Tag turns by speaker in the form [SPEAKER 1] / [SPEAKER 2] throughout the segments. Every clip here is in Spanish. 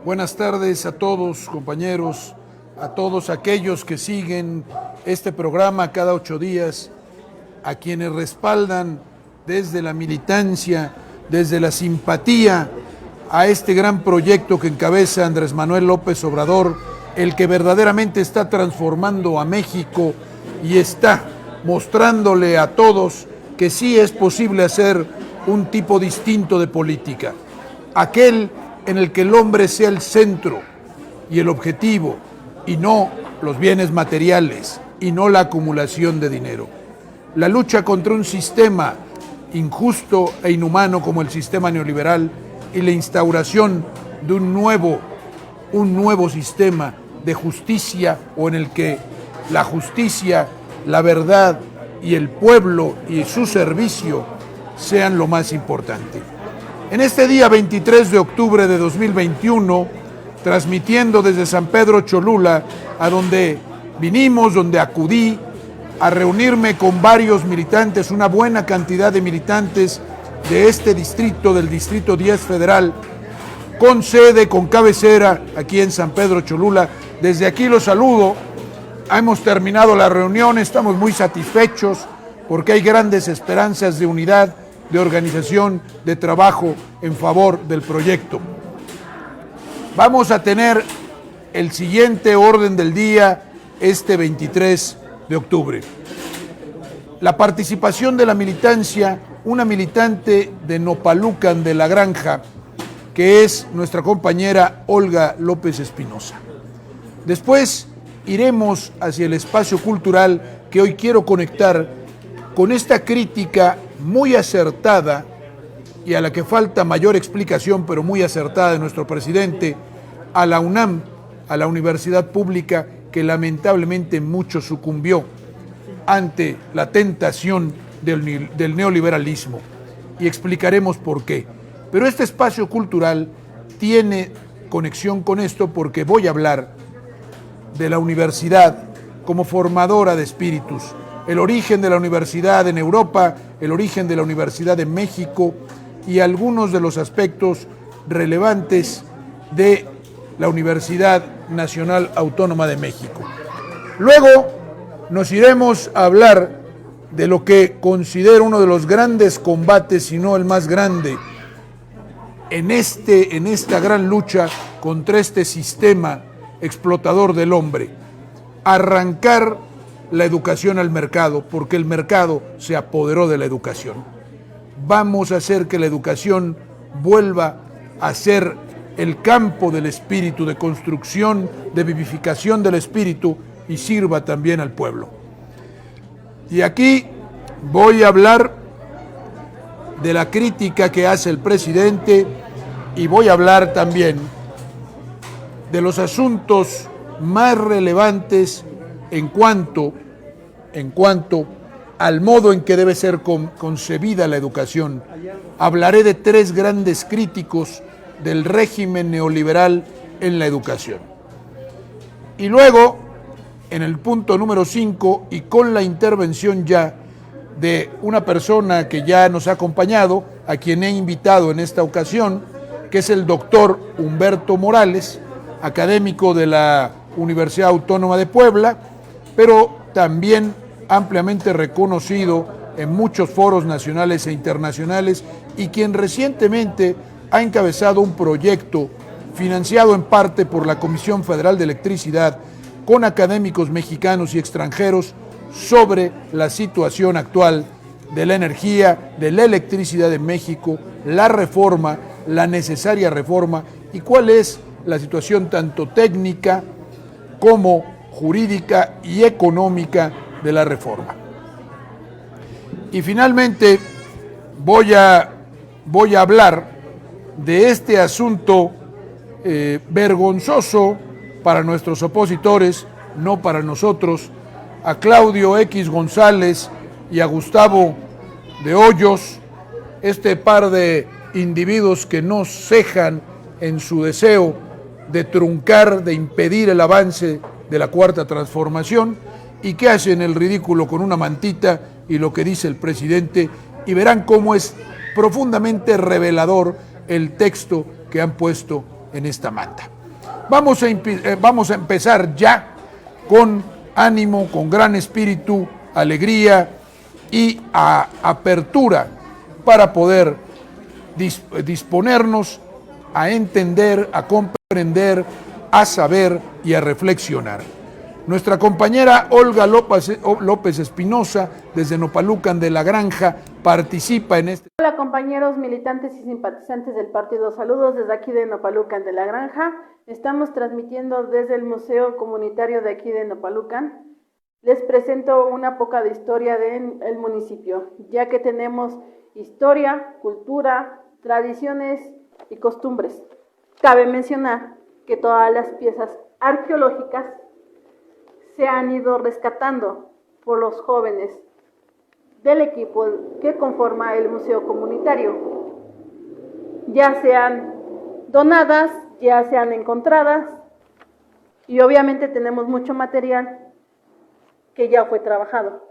[SPEAKER 1] Buenas tardes a todos, compañeros, a todos aquellos que siguen este programa cada 8 días, a quienes respaldan desde la militancia, desde la simpatía a este gran proyecto que encabeza Andrés Manuel López Obrador, el que verdaderamente está transformando a México y está mostrándole a todos que sí es posible hacer un tipo distinto de política, aquel en el que el hombre sea el centro y el objetivo, y no los bienes materiales, y no la acumulación de dinero. La lucha contra un sistema injusto e inhumano como el sistema neoliberal y la instauración de un nuevo sistema de justicia, o en el que la justicia, la verdad y el pueblo y su servicio sean lo más importante. En este día 23 de octubre de 2021, transmitiendo desde San Pedro Cholula, a donde vinimos, donde acudí a reunirme con varios militantes, una buena cantidad de militantes de este distrito, del Distrito 10 Federal, con sede, con cabecera, aquí en San Pedro Cholula. Desde aquí los saludo. Hemos terminado la reunión, estamos muy satisfechos porque hay grandes esperanzas de unidad, de organización, de trabajo en favor del proyecto. Vamos a tener el siguiente orden del día este 23 de octubre. La participación de la militancia, una militante de Nopalucan de la Granja, que es nuestra compañera Olga López Espinosa. Después iremos hacia el espacio cultural, que hoy quiero conectar con esta crítica muy acertada y a la que falta mayor explicación, pero muy acertada, de nuestro presidente a la UNAM, a la universidad pública, que lamentablemente mucho sucumbió ante la tentación del neoliberalismo, y explicaremos por qué. Pero este espacio cultural tiene conexión con esto, porque voy a hablar de la universidad como formadora de espíritus, el origen de la universidad en Europa, el origen de la universidad en México y algunos de los aspectos relevantes de la Universidad Nacional Autónoma de México. Luego nos iremos a hablar de lo que considero uno de los grandes combates, si no el más grande, en esta gran lucha contra este sistema explotador del hombre: arrancar la educación al mercado, porque el mercado se apoderó de la educación. Vamos a hacer que la educación vuelva a ser el campo del espíritu, de construcción, de vivificación del espíritu, y sirva también al pueblo. Y aquí voy a hablar de la crítica que hace el presidente, y voy a hablar también de los asuntos más relevantes en cuanto al modo en que debe ser concebida la educación. Hablaré de 3 grandes críticos del régimen neoliberal en la educación. Y luego, en el punto número 5, y con la intervención ya de una persona que ya nos ha acompañado, a quien he invitado en esta ocasión, que es el doctor Humberto Morales, académico de la Universidad Autónoma de Puebla, pero también ampliamente reconocido en muchos foros nacionales e internacionales, y quien recientemente ha encabezado un proyecto financiado en parte por la Comisión Federal de Electricidad, con académicos mexicanos y extranjeros, sobre la situación actual de la energía, de la electricidad en México, la reforma, la necesaria reforma, y cuál es la situación tanto técnica como jurídica y económica de la reforma. Y finalmente voy a hablar de este asunto vergonzoso para nuestros opositores, no para nosotros, a Claudio X González y a Gustavo de Hoyos, este par de individuos que no cejan en su deseo de truncar, de impedir el avance de la Cuarta Transformación, y que hacen el ridículo con una mantita y lo que dice el presidente, y verán cómo es profundamente revelador el texto que han puesto en esta manta. Vamos a empezar ya con ánimo, con gran espíritu, alegría y apertura para poder disponernos a entender, a comprender, a saber y a reflexionar. Nuestra compañera Olga López Espinosa, desde Nopalucan de la Granja, participa en este...
[SPEAKER 2] Hola compañeros militantes y simpatizantes del partido, saludos desde aquí de Nopalucan de la Granja. Estamos transmitiendo desde el Museo Comunitario de aquí de Nopalucan. Les presento una poca de historia del municipio, ya que tenemos historia, cultura, tradiciones y costumbres. Cabe mencionar que todas las piezas arqueológicas se han ido rescatando por los jóvenes del equipo que conforma el Museo Comunitario, ya sean donadas, ya sean encontradas, y obviamente tenemos mucho material que ya fue trabajado.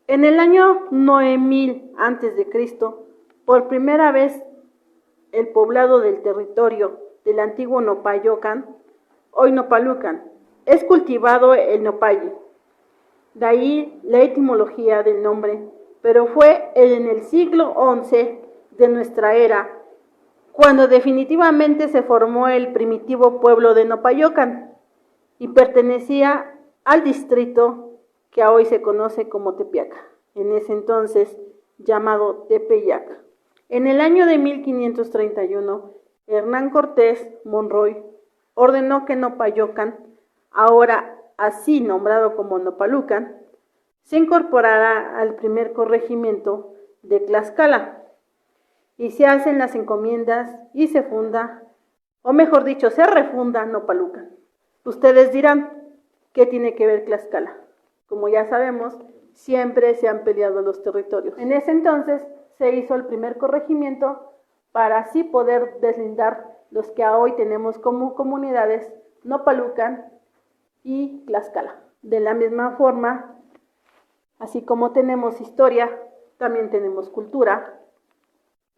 [SPEAKER 2] En el año 9000 a.C., por primera vez el poblado del territorio del antiguo Nopayocan, hoy Nopalucan, es cultivado el nopal. De ahí la etimología del nombre, pero fue en el siglo XI de nuestra era, cuando definitivamente se formó el primitivo pueblo de Nopayocan y pertenecía al distrito que hoy se conoce como Tepeaca, en ese entonces llamado Tepeyac. En el año de 1531, Hernán Cortés Monroy ordenó que Nopayocan, ahora así nombrado como Nopalucan, se incorporará al primer corregimiento de Tlaxcala y se hacen las encomiendas y se funda, o mejor dicho, se refunda Nopalucan. Ustedes dirán, ¿qué tiene que ver Tlaxcala? Como ya sabemos, siempre se han peleado los territorios. En ese entonces se hizo el primer corregimiento para así poder deslindar los que hoy tenemos como comunidades Nopalucan y Tlaxcala. De la misma forma, así como tenemos historia, también tenemos cultura,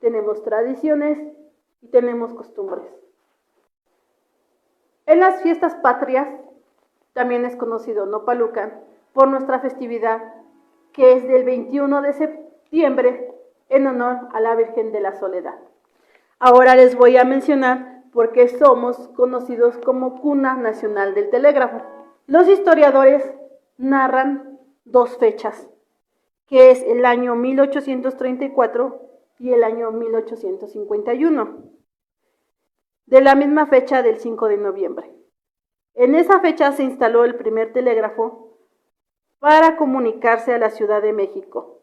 [SPEAKER 2] tenemos tradiciones y tenemos costumbres. En las fiestas patrias también es conocido Nopalucan por nuestra festividad, que es del 21 de septiembre en honor a la Virgen de la Soledad. Ahora les voy a mencionar por qué somos conocidos como Cuna Nacional del Telégrafo. Los historiadores narran dos fechas, que es el año 1834 y el año 1851, de la misma fecha del 5 de noviembre. En esa fecha se instaló el primer telégrafo para comunicarse a la Ciudad de México.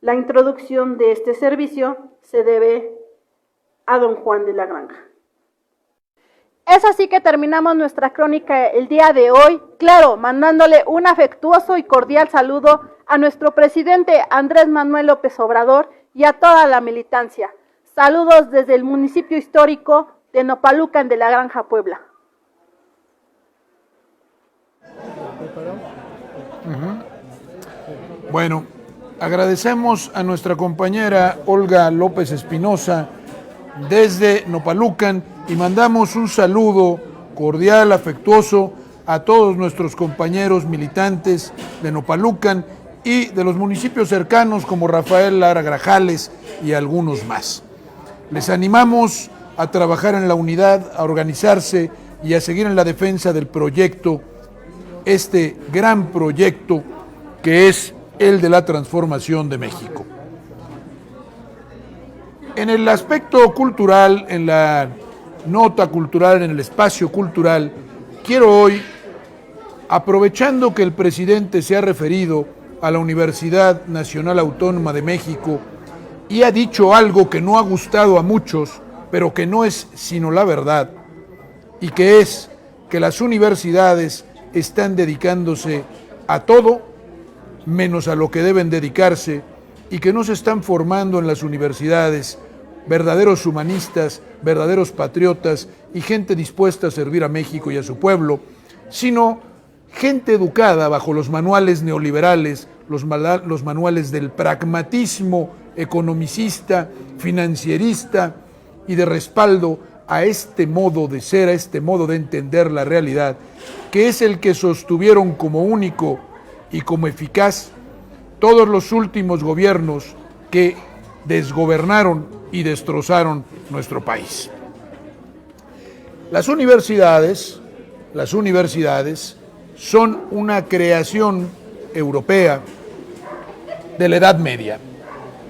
[SPEAKER 2] La introducción de este servicio se debe a don Juan de la Granja. Es así que terminamos nuestra crónica el día de hoy, claro, mandándole un afectuoso y cordial saludo a nuestro presidente Andrés Manuel López Obrador y a toda la militancia. Saludos desde el municipio histórico de Nopalucan de la Granja, Puebla.
[SPEAKER 1] Bueno, agradecemos a nuestra compañera Olga López Espinosa desde Nopalucan y mandamos un saludo cordial, afectuoso a todos nuestros compañeros militantes de Nopalucan y de los municipios cercanos como Rafael Lara Grajales y algunos más. Les animamos a trabajar en la unidad, a organizarse y a seguir en la defensa del proyecto, este gran proyecto que es el de la transformación de México. En el aspecto cultural, en la nota cultural, en el espacio cultural, quiero hoy, aprovechando que el presidente se ha referido a la Universidad Nacional Autónoma de México y ha dicho algo que no ha gustado a muchos, pero que no es sino la verdad, y que es que las universidades están dedicándose a todo menos a lo que deben dedicarse y que no se están formando en las universidades verdaderos humanistas, verdaderos patriotas y gente dispuesta a servir a México y a su pueblo, sino gente educada bajo los manuales neoliberales, los manuales del pragmatismo economicista, financierista y de respaldo a este modo de ser, a este modo de entender la realidad, que es el que sostuvieron como único y como eficaz todos los últimos gobiernos que desgobernaron y destrozaron nuestro país. Las universidades son una creación europea de la Edad Media.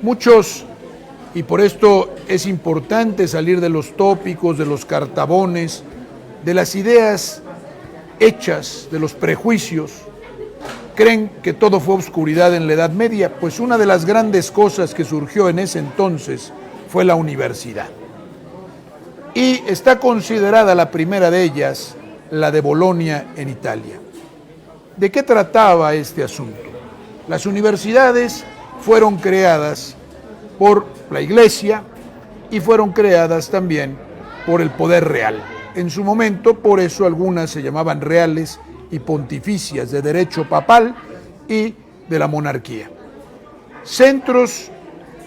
[SPEAKER 1] Muchos, y por esto es importante salir de los tópicos, de los cartabones, de las ideas hechas, de los prejuicios, creen que todo fue oscuridad en la Edad Media, pues una de las grandes cosas que surgió en ese entonces fue la universidad. Y está considerada la primera de ellas, la de Bolonia en Italia. ¿De qué trataba este asunto? Las universidades fueron creadas por la Iglesia y fueron creadas también por el poder real. En su momento, por eso algunas se llamaban reales y pontificias, de derecho papal y de la monarquía. Centros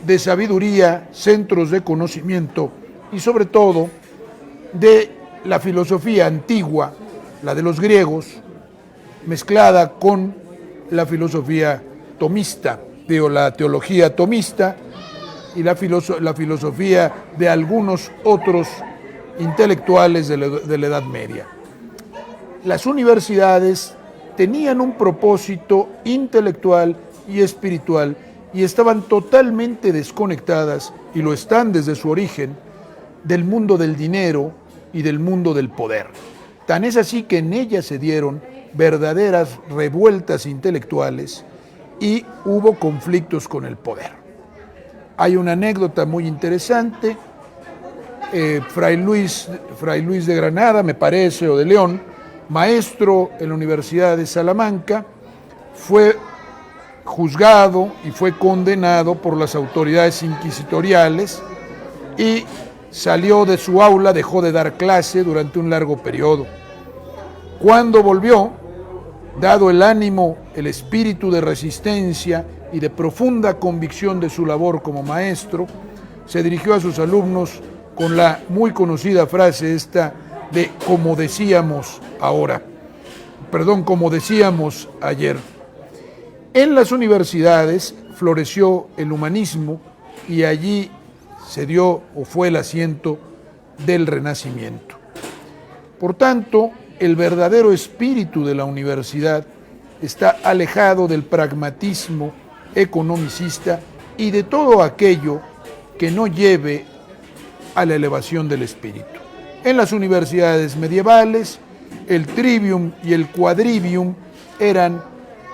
[SPEAKER 1] de sabiduría, centros de conocimiento y sobre todo de la filosofía antigua, la de los griegos, mezclada con la filosofía tomista, la teología tomista y la filosofía de algunos otros intelectuales de la Edad Media. Las universidades tenían un propósito intelectual y espiritual y estaban totalmente desconectadas, y lo están desde su origen, del mundo del dinero y del mundo del poder. Tan es así que en ellas se dieron verdaderas revueltas intelectuales y hubo conflictos con el poder. Hay una anécdota muy interesante. Fray Luis de Granada, me parece, o de León, maestro en la Universidad de Salamanca, fue juzgado y fue condenado por las autoridades inquisitoriales y salió de su aula, dejó de dar clase durante un largo periodo. Cuando volvió, dado el ánimo, el espíritu de resistencia y de profunda convicción de su labor como maestro, se dirigió a sus alumnos con la muy conocida frase esta de como decíamos ayer. En las universidades floreció el humanismo y allí se dio o fue el asiento del Renacimiento. Por tanto, el verdadero espíritu de la universidad está alejado del pragmatismo economicista y de todo aquello que no lleve a la elevación del espíritu. En las universidades medievales, el trivium y el quadrivium eran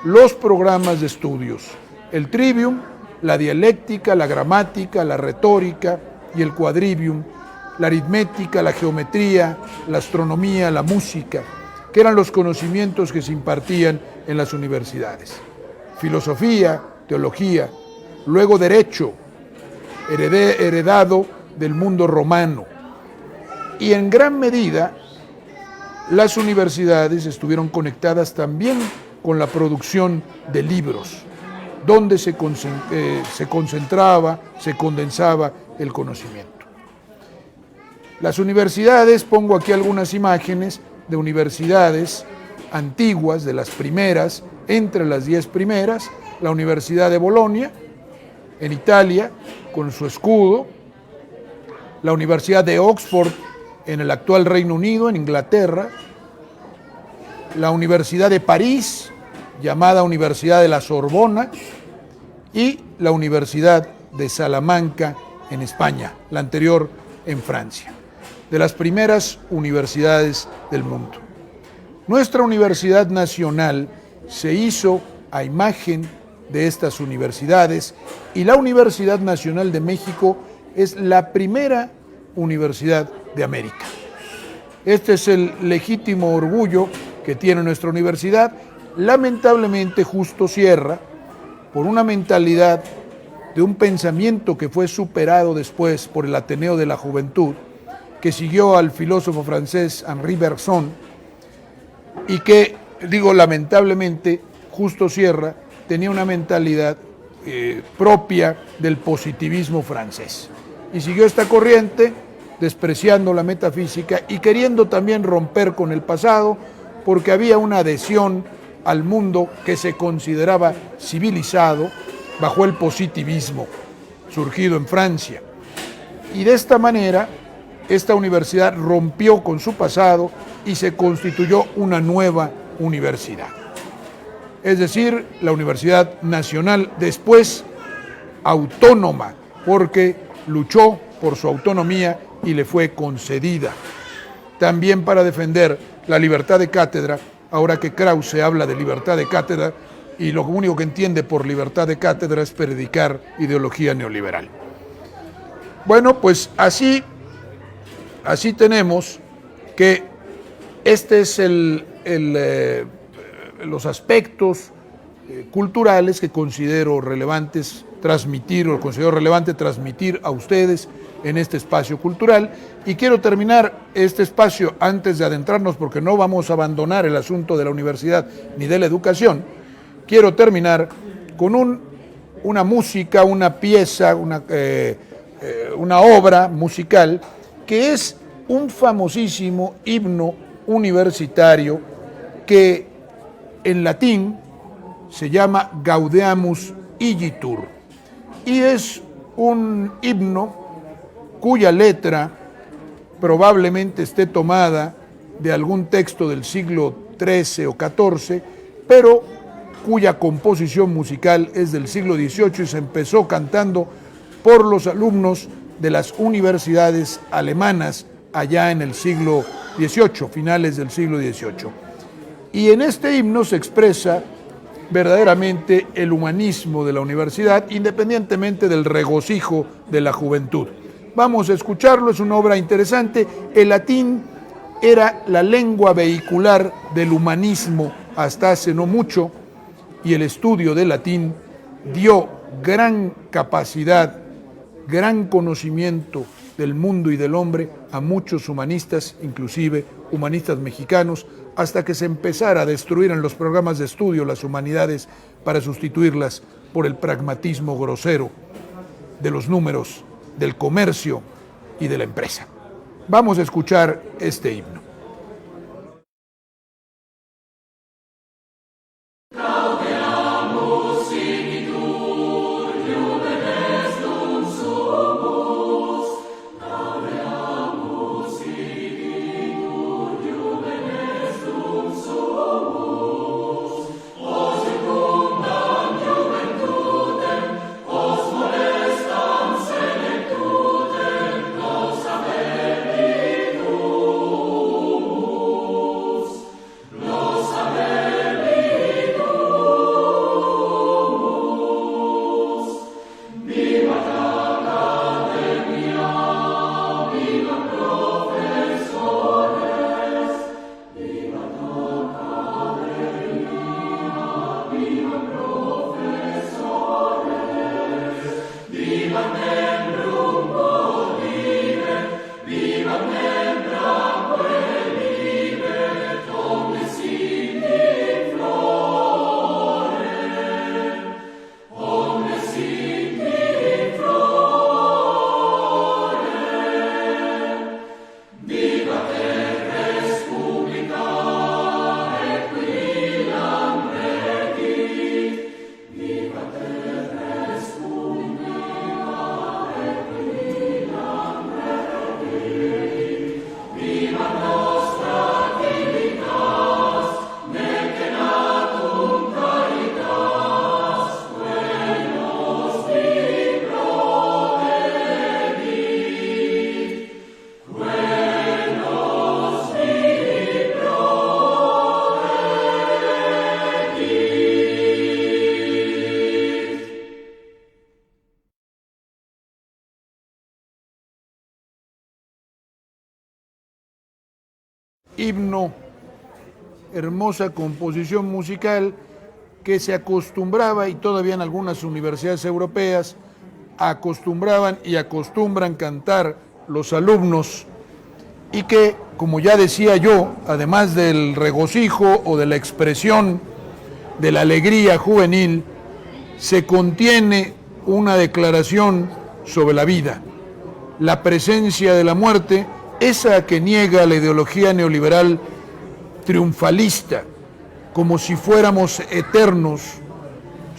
[SPEAKER 1] los programas de estudios. El trivium, la dialéctica, la gramática, la retórica, y el quadrivium, la aritmética, la geometría, la astronomía, la música, que eran los conocimientos que se impartían en las universidades. Filosofía, teología, luego derecho, heredado del mundo romano. Y en gran medida, las universidades estuvieron conectadas también con la producción de libros, donde se concentraba, se condensaba el conocimiento. Las universidades, pongo aquí algunas imágenes de universidades antiguas, de las primeras, entre las 10 primeras, la Universidad de Bolonia, en Italia, con su escudo, la Universidad de Oxford, en el actual Reino Unido, en Inglaterra, la Universidad de París, llamada Universidad de la Sorbona, y la Universidad de Salamanca en España, la anterior en Francia, de las primeras universidades del mundo. Nuestra Universidad Nacional se hizo a imagen de estas universidades y la Universidad Nacional de México es la primera universidad de América. Este es el legítimo orgullo que tiene nuestra universidad. Lamentablemente, Justo Sierra, por una mentalidad de un pensamiento que fue superado después por el Ateneo de la Juventud, que siguió al filósofo francés Henri Bergson, y que, lamentablemente, Justo Sierra tenía una mentalidad propia del positivismo francés. Y siguió esta corriente despreciando la metafísica y queriendo también romper con el pasado, porque había una adhesión al mundo que se consideraba civilizado bajo el positivismo surgido en Francia. Y de esta manera, esta universidad rompió con su pasado y se constituyó una nueva universidad. Es decir, la Universidad Nacional, después autónoma, porque luchó por su autonomía y le fue concedida. También para defender la libertad de cátedra, ahora que Krause habla de libertad de cátedra, y lo único que entiende por libertad de cátedra es predicar ideología neoliberal. Bueno, pues así tenemos que este es los aspectos culturales que considero relevantes transmitir, o considero relevante transmitir a ustedes en este espacio cultural. Y quiero terminar este espacio antes de adentrarnos, porque no vamos a abandonar el asunto de la universidad ni de la educación. Quiero terminar con una música, una pieza, una obra musical que es un famosísimo himno universitario que en latín se llama Gaudeamus Igitur, y es un himno cuya letra probablemente esté tomada de algún texto del siglo XIII o XIV, pero cuya composición musical es del siglo XVIII y se empezó cantando por los alumnos de las universidades alemanas allá en el siglo XVIII, finales del siglo XVIII. Y en este himno se expresa verdaderamente el humanismo de la universidad, independientemente del regocijo de la juventud. Vamos a escucharlo, es una obra interesante. El latín era la lengua vehicular del humanismo hasta hace no mucho, y el estudio del latín dio gran capacidad, gran conocimiento del mundo y del hombre a muchos humanistas, inclusive humanistas mexicanos, hasta que se empezara a destruir en los programas de estudio las humanidades para sustituirlas por el pragmatismo grosero de los números, del comercio y de la empresa. Vamos a escuchar este himno. Himno, hermosa composición musical que se acostumbraba, y todavía en algunas universidades europeas acostumbraban y acostumbran cantar los alumnos, y que, como ya decía yo, además del regocijo o de la expresión de la alegría juvenil, se contiene una declaración sobre la vida, la presencia de la muerte, esa que niega la ideología neoliberal triunfalista, como si fuéramos eternos,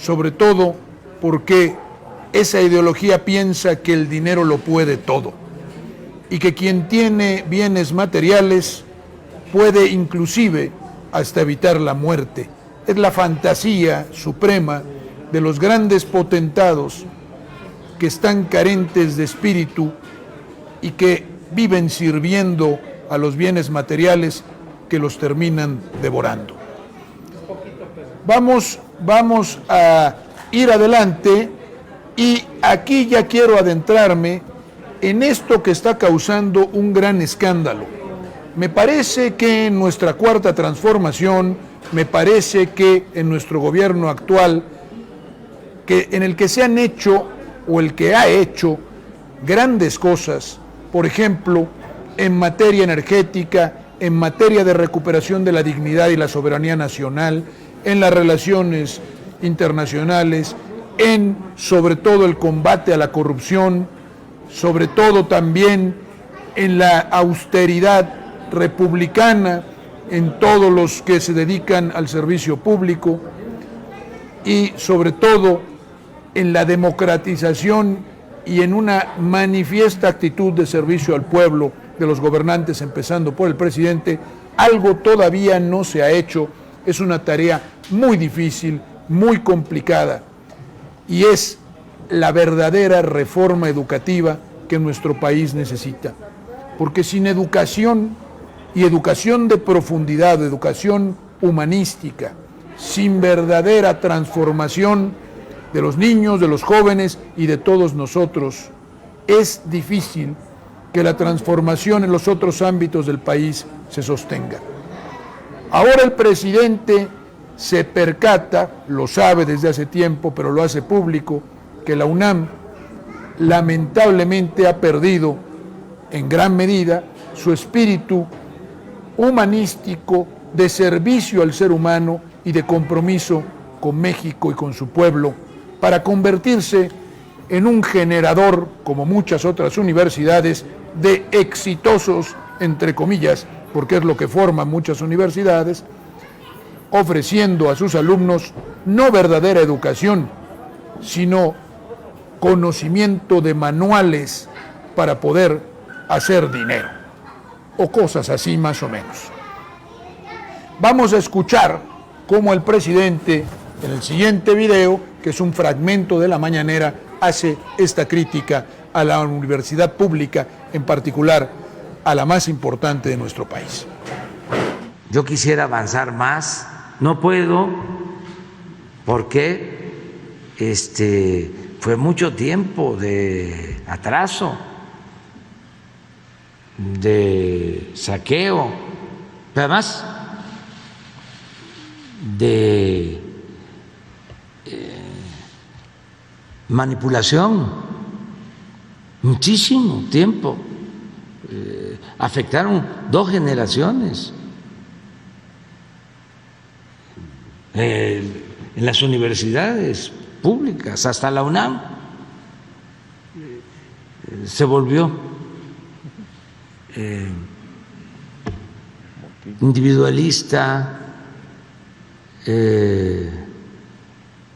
[SPEAKER 1] sobre todo porque esa ideología piensa que el dinero lo puede todo y que quien tiene bienes materiales puede inclusive hasta evitar la muerte. Es la fantasía suprema de los grandes potentados que están carentes de espíritu y que viven sirviendo a los bienes materiales que los terminan devorando. Vamos a ir adelante y aquí ya quiero adentrarme en esto que está causando un gran escándalo. Me parece que en nuestra cuarta transformación, me parece que en nuestro gobierno actual, en el que se han hecho o el que ha hecho grandes cosas, por ejemplo, en materia energética, en materia de recuperación de la dignidad y la soberanía nacional, en las relaciones internacionales, en sobre todo el combate a la corrupción, sobre todo también en la austeridad republicana, en todos los que se dedican al servicio público y sobre todo en la democratización y en una manifiesta actitud de servicio al pueblo de los gobernantes, empezando por el presidente. Algo todavía no se ha hecho, es una tarea muy difícil, muy complicada, y es la verdadera reforma educativa que nuestro país necesita. Porque sin educación, y educación de profundidad, educación humanística, sin verdadera transformación de los niños, de los jóvenes y de todos nosotros, es difícil que la transformación en los otros ámbitos del país se sostenga. Ahora el presidente se percata, lo sabe desde hace tiempo, pero lo hace público, que la UNAM lamentablemente ha perdido en gran medida su espíritu humanístico de servicio al ser humano y de compromiso con México y con su pueblo, para convertirse en un generador, como muchas otras universidades, de exitosos, entre comillas, porque es lo que forman muchas universidades, ofreciendo a sus alumnos no verdadera educación, sino conocimiento de manuales para poder hacer dinero, o cosas así más o menos. Vamos a escuchar cómo el presidente, en el siguiente video, que es un fragmento de la mañanera, hace esta crítica a la universidad pública, en particular a la más importante de nuestro país.
[SPEAKER 3] Yo quisiera avanzar más, no puedo, porque fue mucho tiempo de atraso, de saqueo, pero además de manipulación, muchísimo tiempo. Afectaron 2 generaciones en las universidades públicas, hasta la UNAM se volvió individualista,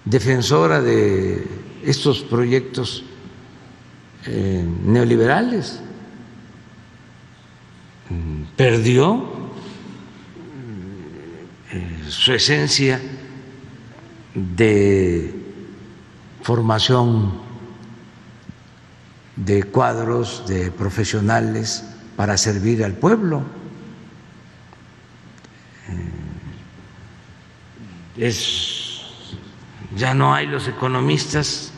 [SPEAKER 3] defensora de estos proyectos neoliberales. Perdió su esencia de formación de cuadros, de profesionales para servir al pueblo. Ya no hay los economistas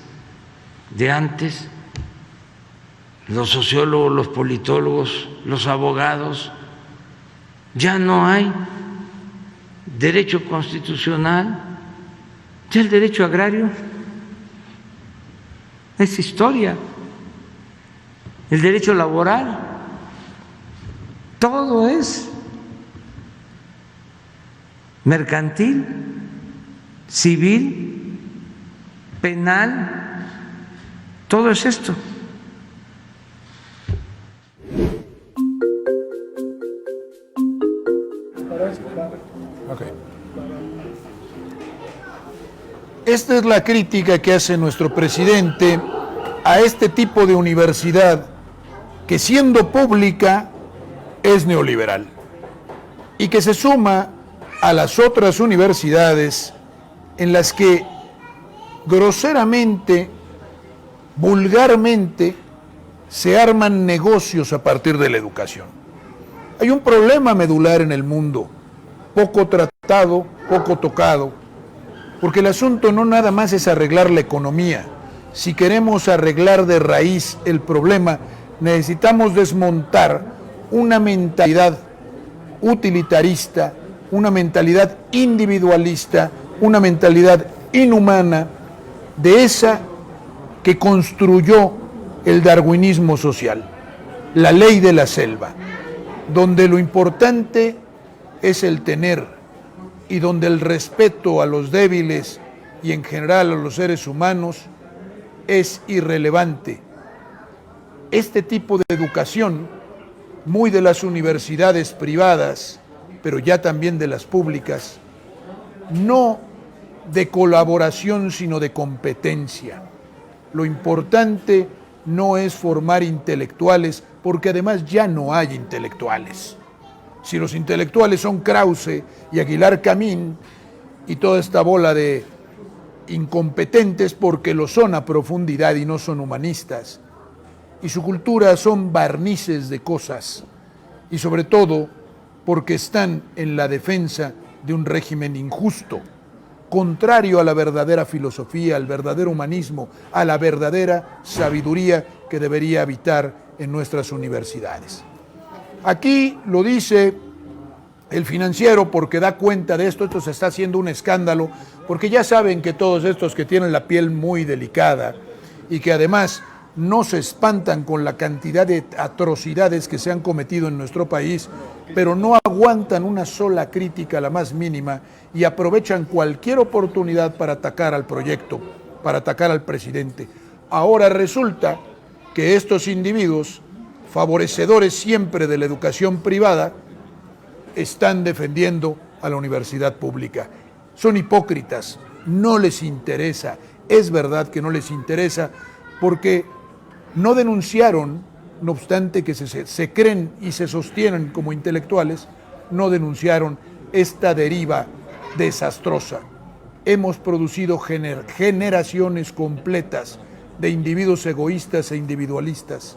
[SPEAKER 3] de antes, los sociólogos, los politólogos, los abogados, ya no hay derecho constitucional, ya el derecho agrario es historia, el derecho laboral, todo es mercantil, civil, penal, todo es esto.
[SPEAKER 1] Esta es la crítica que hace nuestro presidente a este tipo de universidad que, siendo pública, es neoliberal y que se suma a las otras universidades en las que groseramente, vulgarmente, se arman negocios a partir de la educación. Hay un problema medular en el mundo, poco tratado, poco tocado, porque el asunto no nada más es arreglar la economía. Si queremos arreglar de raíz el problema, necesitamos desmontar una mentalidad utilitarista, una mentalidad individualista, una mentalidad inhumana, de esa que construyó el darwinismo social, la ley de la selva, donde lo importante es el tener y donde el respeto a los débiles y en general a los seres humanos es irrelevante. Este tipo de educación, muy de las universidades privadas, pero ya también de las públicas, no de colaboración sino de competencia. Lo importante no es formar intelectuales, porque además ya no hay intelectuales. Si los intelectuales son Krause y Aguilar Camín y toda esta bola de incompetentes, porque lo son a profundidad y no son humanistas, y su cultura son barnices de cosas, y sobre todo porque están en la defensa de un régimen injusto, contrario a la verdadera filosofía, al verdadero humanismo, a la verdadera sabiduría que debería habitar en nuestras universidades. Aquí lo dice el Financiero porque da cuenta de esto. Esto se está haciendo un escándalo, porque ya saben que todos estos que tienen la piel muy delicada y que además no se espantan con la cantidad de atrocidades que se han cometido en nuestro país, pero no aguantan una sola crítica, la más mínima, y aprovechan cualquier oportunidad para atacar al proyecto, para atacar al presidente. Ahora resulta que estos individuos, favorecedores siempre de la educación privada, están defendiendo a la universidad pública. Son hipócritas, no les interesa, es verdad que no les interesa, porque no denunciaron, no obstante que se creen y se sostienen como intelectuales, no denunciaron esta deriva desastrosa. Hemos producido generaciones completas de individuos egoístas e individualistas,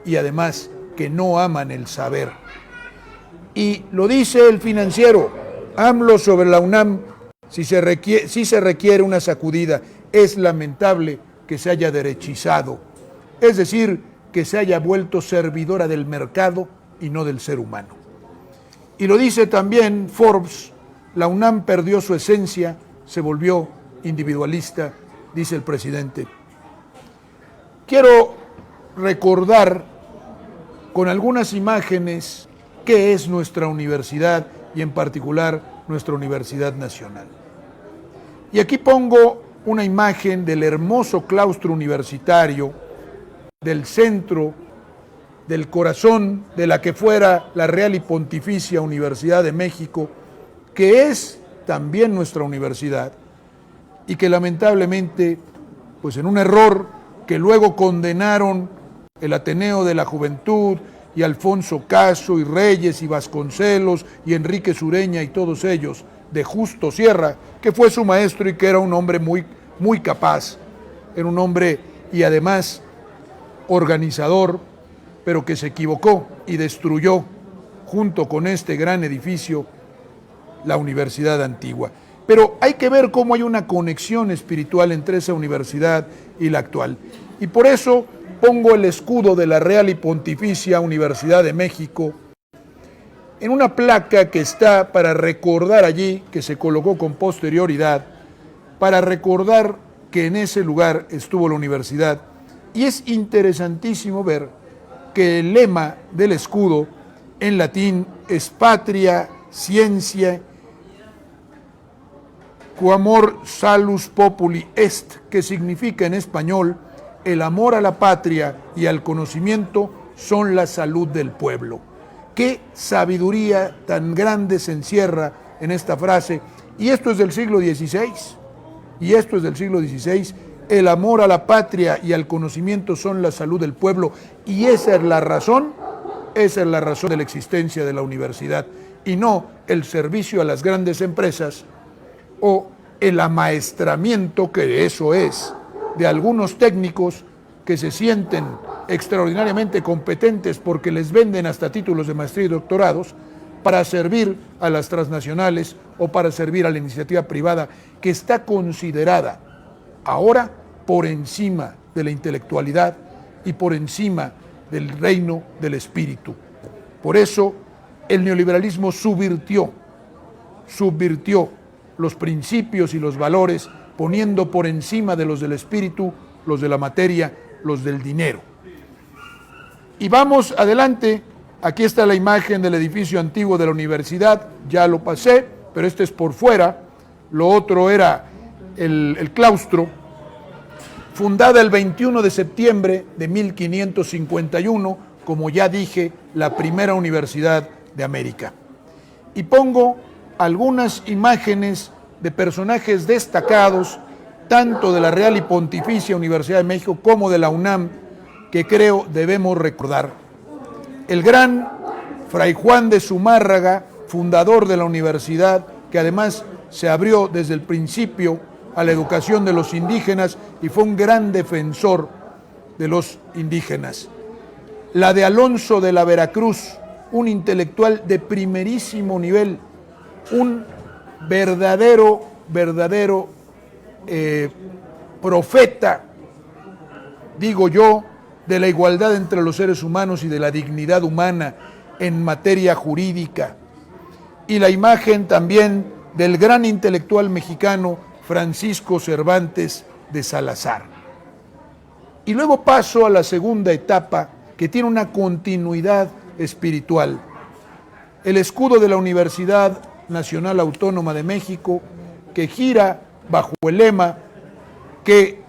[SPEAKER 1] y además que no aman el saber. Y lo dice el Financiero, AMLO sobre la UNAM, sí se requiere una sacudida. Es lamentable que se haya derechizado, es decir, que se haya vuelto servidora del mercado y no del ser humano. Y lo dice también Forbes, la UNAM perdió su esencia, se volvió individualista, dice el presidente. Quiero recordar con algunas imágenes qué es nuestra universidad y en particular nuestra Universidad Nacional. Y aquí pongo una imagen del hermoso claustro universitario, del centro, del corazón de la que fuera la Real y Pontificia Universidad de México, que es también nuestra universidad y que lamentablemente, pues en un error que luego condenaron el Ateneo de la Juventud y Alfonso Caso y Reyes y Vasconcelos y Enrique Sureña y todos ellos, de Justo Sierra, que fue su maestro y que era un hombre muy capaz, era un hombre y además organizador, pero que se equivocó y destruyó junto con este gran edificio la Universidad Antigua. Pero hay que ver cómo hay una conexión espiritual entre esa universidad y la actual. Y por eso pongo el escudo de la Real y Pontificia Universidad de México en una placa que está para recordar allí, que se colocó con posterioridad, para recordar que en ese lugar estuvo la universidad. Y es interesantísimo ver que el lema del escudo en latín es Patria, Ciencia, Quamor salus populi est, que significa en español, el amor a la patria y al conocimiento son la salud del pueblo. Qué sabiduría tan grande se encierra en esta frase, y esto es del siglo XVI. y esto es del siglo XVI, el amor a la patria y al conocimiento son la salud del pueblo, y esa es la razón de la existencia de la universidad, y no el servicio a las grandes empresas o el amaestramiento, que eso es, de algunos técnicos que se sienten extraordinariamente competentes porque les venden hasta títulos de maestría y doctorados para servir a las transnacionales o para servir a la iniciativa privada, que está considerada ahora por encima de la intelectualidad y por encima del reino del espíritu. Por eso el neoliberalismo subvirtió los principios y los valores, poniendo por encima de los del espíritu, los de la materia, los del dinero. Y vamos adelante. Aquí está la imagen del edificio antiguo de la universidad, ya lo pasé, pero este es por fuera. Lo otro era el claustro, fundada el 21 de septiembre de 1551, como ya dije, la primera universidad de América. Y pongo algunas imágenes de personajes destacados, tanto de la Real y Pontificia Universidad de México como de la UNAM, que creo debemos recordar. El gran Fray Juan de Zumárraga, fundador de la universidad, que además se abrió desde el principio a la educación de los indígenas y fue un gran defensor de los indígenas. La de Alonso de la Veracruz, un intelectual de primerísimo nivel, un verdadero profeta, digo yo, de la igualdad entre los seres humanos y de la dignidad humana en materia jurídica. Y la imagen también del gran intelectual mexicano Francisco Cervantes de Salazar. Y luego paso a la segunda etapa, que tiene una continuidad espiritual. El escudo de la Universidad Nacional Autónoma de México, que gira bajo el lema que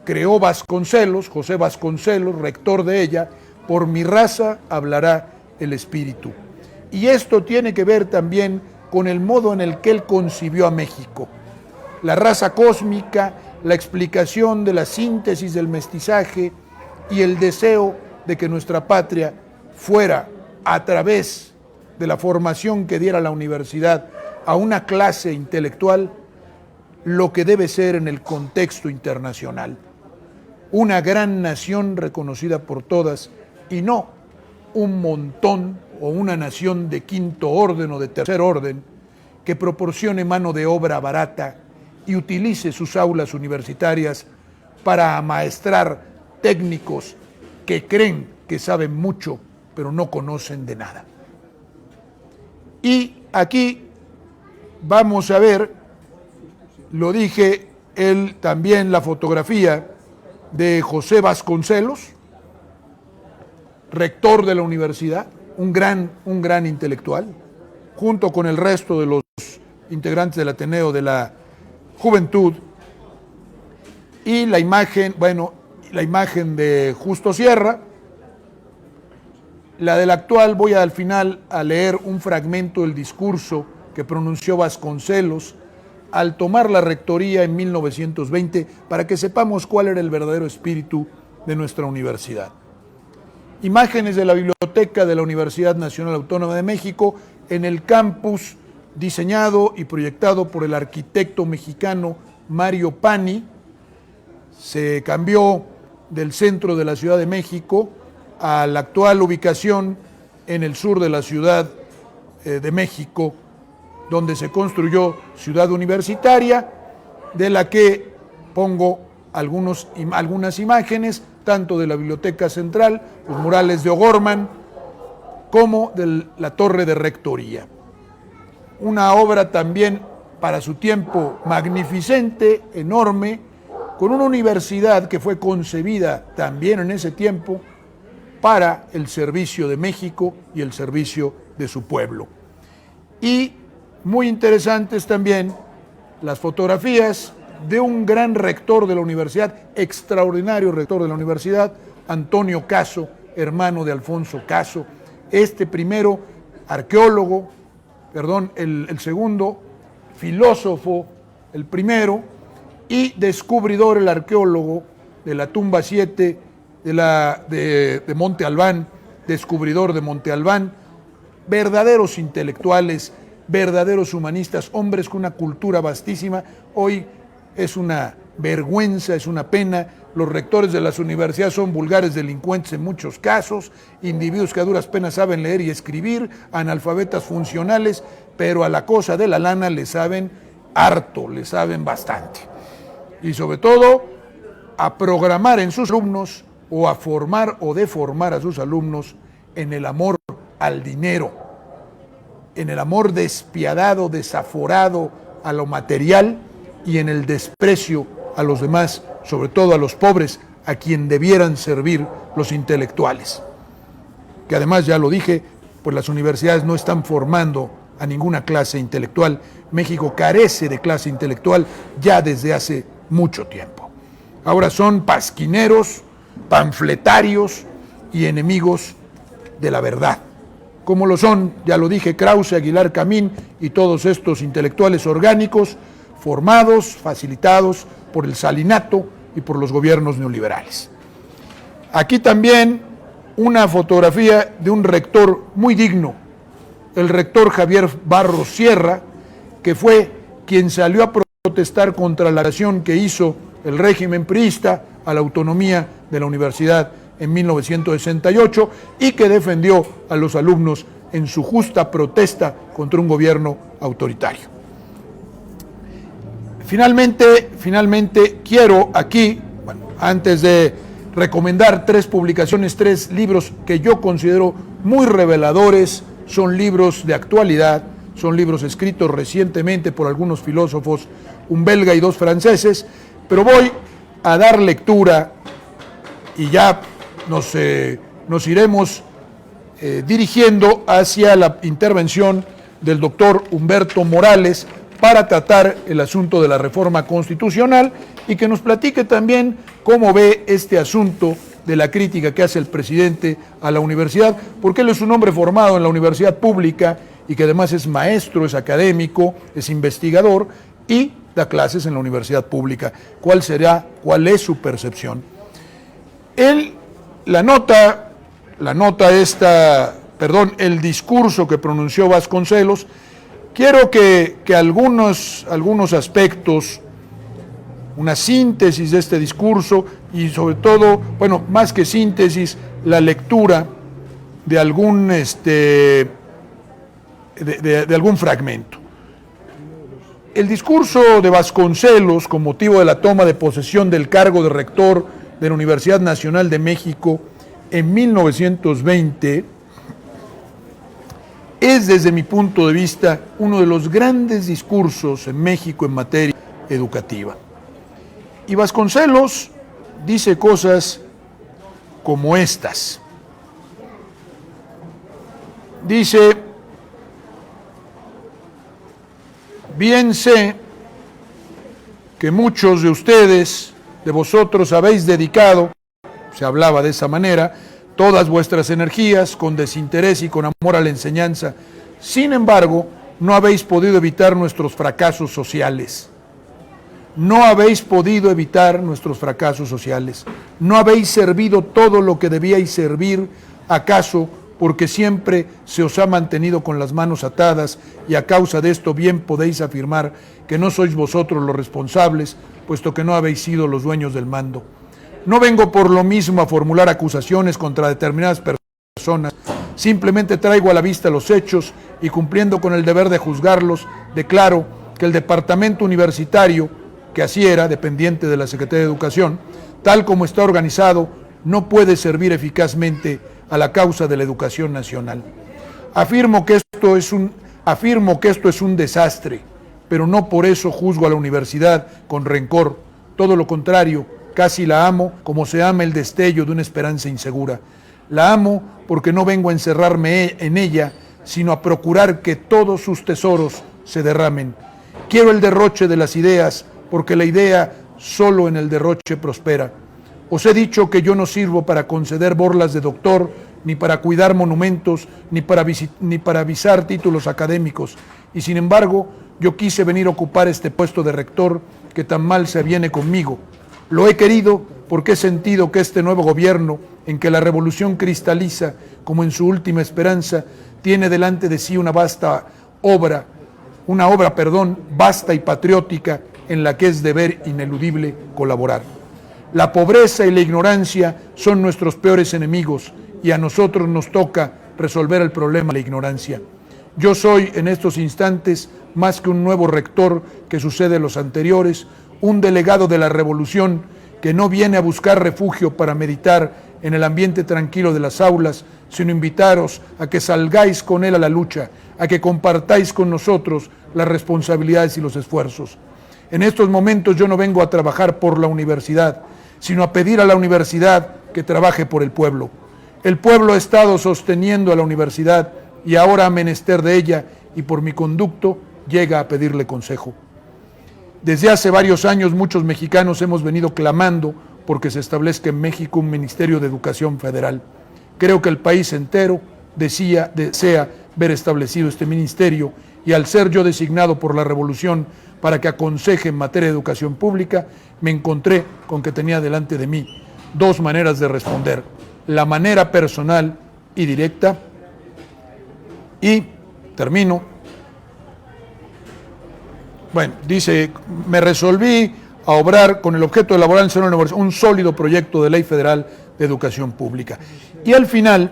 [SPEAKER 1] creó Vasconcelos, José Vasconcelos, rector de ella: por mi raza hablará el espíritu. Y esto tiene que ver también con el modo en el que él concibió a México. La raza cósmica, la explicación de la síntesis del mestizaje y el deseo de que nuestra patria fuera, a través de la formación que diera la universidad a una clase intelectual, lo que debe ser en el contexto internacional. Una gran nación reconocida por todas y no un montón o una nación de quinto orden o de tercer orden que proporcione mano de obra barata y utilice sus aulas universitarias para amaestrar técnicos que creen que saben mucho pero no conocen de nada. Y aquí vamos a ver, lo dije, también la fotografía de José Vasconcelos, rector de la universidad, un gran intelectual, junto con el resto de los integrantes del Ateneo de la Juventud, y la imagen de Justo Sierra. La del actual, voy al final a leer un fragmento del discurso que pronunció Vasconcelos al tomar la rectoría en 1920, para que sepamos cuál era el verdadero espíritu de nuestra universidad. Imágenes de la biblioteca de la Universidad Nacional Autónoma de México en el campus diseñado y proyectado por el arquitecto mexicano Mario Pani. Se cambió del centro de la Ciudad de México a la actual ubicación en el sur de la Ciudad de México, donde se construyó Ciudad Universitaria, de la que pongo algunas imágenes, tanto de la Biblioteca Central, los murales de O'Gorman, como de la Torre de Rectoría. Una obra también para su tiempo magnificente, enorme, con una universidad que fue concebida también en ese tiempo para el servicio de México y el servicio de su pueblo. Y muy interesantes también las fotografías de un gran rector de la universidad, extraordinario rector de la universidad, Antonio Caso, hermano de Alfonso Caso, este primero arqueólogo, el segundo filósofo, el primero, y Descubridor, el arqueólogo de la tumba 7 de Monte Albán, Descubridor de Monte Albán, verdaderos intelectuales, verdaderos humanistas, hombres con una cultura vastísima. Hoy es una vergüenza, es una pena. Los rectores de las universidades son vulgares delincuentes en muchos casos, individuos que a duras penas saben leer y escribir, analfabetas funcionales, pero a la cosa de la lana le saben harto, le saben bastante. Y sobre todo, a programar en sus alumnos o a formar o deformar a sus alumnos en el amor al dinero, en el amor despiadado, desaforado a lo material y en el desprecio a los demás, sobre todo a los pobres, a quien debieran servir los intelectuales. Que además, ya lo dije, pues las universidades no están formando a ninguna clase intelectual. México carece de clase intelectual ya desde hace mucho tiempo. Ahora son pasquineros, panfletarios y enemigos de la verdad, como lo son, ya lo dije, Krause, Aguilar Camín y todos estos intelectuales orgánicos formados, facilitados por el salinato y por los gobiernos neoliberales. Aquí también una fotografía de un rector muy digno, el rector Javier Barros Sierra, que fue quien salió a protestar contra la agresión que hizo el régimen priista a la autonomía de la universidad en 1968 y que defendió a los alumnos en su justa protesta contra un gobierno autoritario. Finalmente quiero aquí, antes de recomendar 3 publicaciones, 3 libros que yo considero muy reveladores, son libros de actualidad, son libros escritos recientemente por algunos filósofos, un belga y 2 franceses, pero voy a dar lectura y ya nos iremos dirigiendo hacia la intervención del doctor Humberto Morales para tratar el asunto de la reforma constitucional y que nos platique también cómo ve este asunto de la crítica que hace el presidente a la universidad, porque él es un hombre formado en la universidad pública y que además es maestro, es académico, es investigador y da clases en la universidad pública. ¿Cuál es su percepción? El discurso que pronunció Vasconcelos, quiero que algunos aspectos, una síntesis de este discurso y sobre todo, más que síntesis, la lectura de algún fragmento. El discurso de Vasconcelos, con motivo de la toma de posesión del cargo de rector de la Universidad Nacional de México en 1920, es desde mi punto de vista uno de los grandes discursos en México en materia educativa. Y Vasconcelos dice cosas como estas. Dice: bien sé que muchos de ustedes, de vosotros, habéis dedicado, se hablaba de esa manera, todas vuestras energías con desinterés y con amor a la enseñanza. Sin embargo, no habéis podido evitar nuestros fracasos sociales. No habéis podido evitar nuestros fracasos sociales. No habéis servido todo lo que debíais servir, acaso porque siempre se os ha mantenido con las manos atadas, y a causa de esto bien podéis afirmar que no sois vosotros los responsables, puesto que no habéis sido los dueños del mando. No vengo por lo mismo a formular acusaciones contra determinadas personas, simplemente traigo a la vista los hechos y, cumpliendo con el deber de juzgarlos, declaro que el departamento universitario, que así era, dependiente de la Secretaría de Educación, tal como está organizado, no puede servir eficazmente a la causa de la educación nacional. Afirmo que esto es un desastre, pero no por eso juzgo a la universidad con rencor. Todo lo contrario, casi la amo como se ama el destello de una esperanza insegura. La amo porque no vengo a encerrarme en ella, sino a procurar que todos sus tesoros se derramen. Quiero el derroche de las ideas, porque la idea solo en el derroche prospera. Os he dicho que yo no sirvo para conceder borlas de doctor, ni para cuidar monumentos, ni para visar títulos académicos. Y sin embargo, yo quise venir a ocupar este puesto de rector que tan mal se aviene conmigo. Lo he querido porque he sentido que este nuevo gobierno, en que la revolución cristaliza como en su última esperanza, tiene delante de sí una obra vasta y patriótica en la que es deber ineludible colaborar. La pobreza y la ignorancia son nuestros peores enemigos y a nosotros nos toca resolver el problema de la ignorancia. Yo soy en estos instantes, más que un nuevo rector que sucede a los anteriores, un delegado de la revolución que no viene a buscar refugio para meditar en el ambiente tranquilo de las aulas, sino invitaros a que salgáis con él a la lucha, a que compartáis con nosotros las responsabilidades y los esfuerzos. En estos momentos yo no vengo a trabajar por la universidad, sino a pedir a la universidad que trabaje por el pueblo. El pueblo ha estado sosteniendo a la universidad y ahora, a menester de ella y por mi conducto, llega a pedirle consejo. Desde hace varios años muchos mexicanos hemos venido clamando porque se establezca en México un Ministerio de Educación Federal. Creo que el país entero desea ver establecido este ministerio y al ser yo designado por la revolución para que aconseje en materia de educación pública, me encontré con que tenía delante de mí dos maneras de responder: la manera personal y directa, y termino. Bueno, dice, me resolví a obrar con el objeto de elaborar un sólido proyecto de ley federal de educación pública. Y al final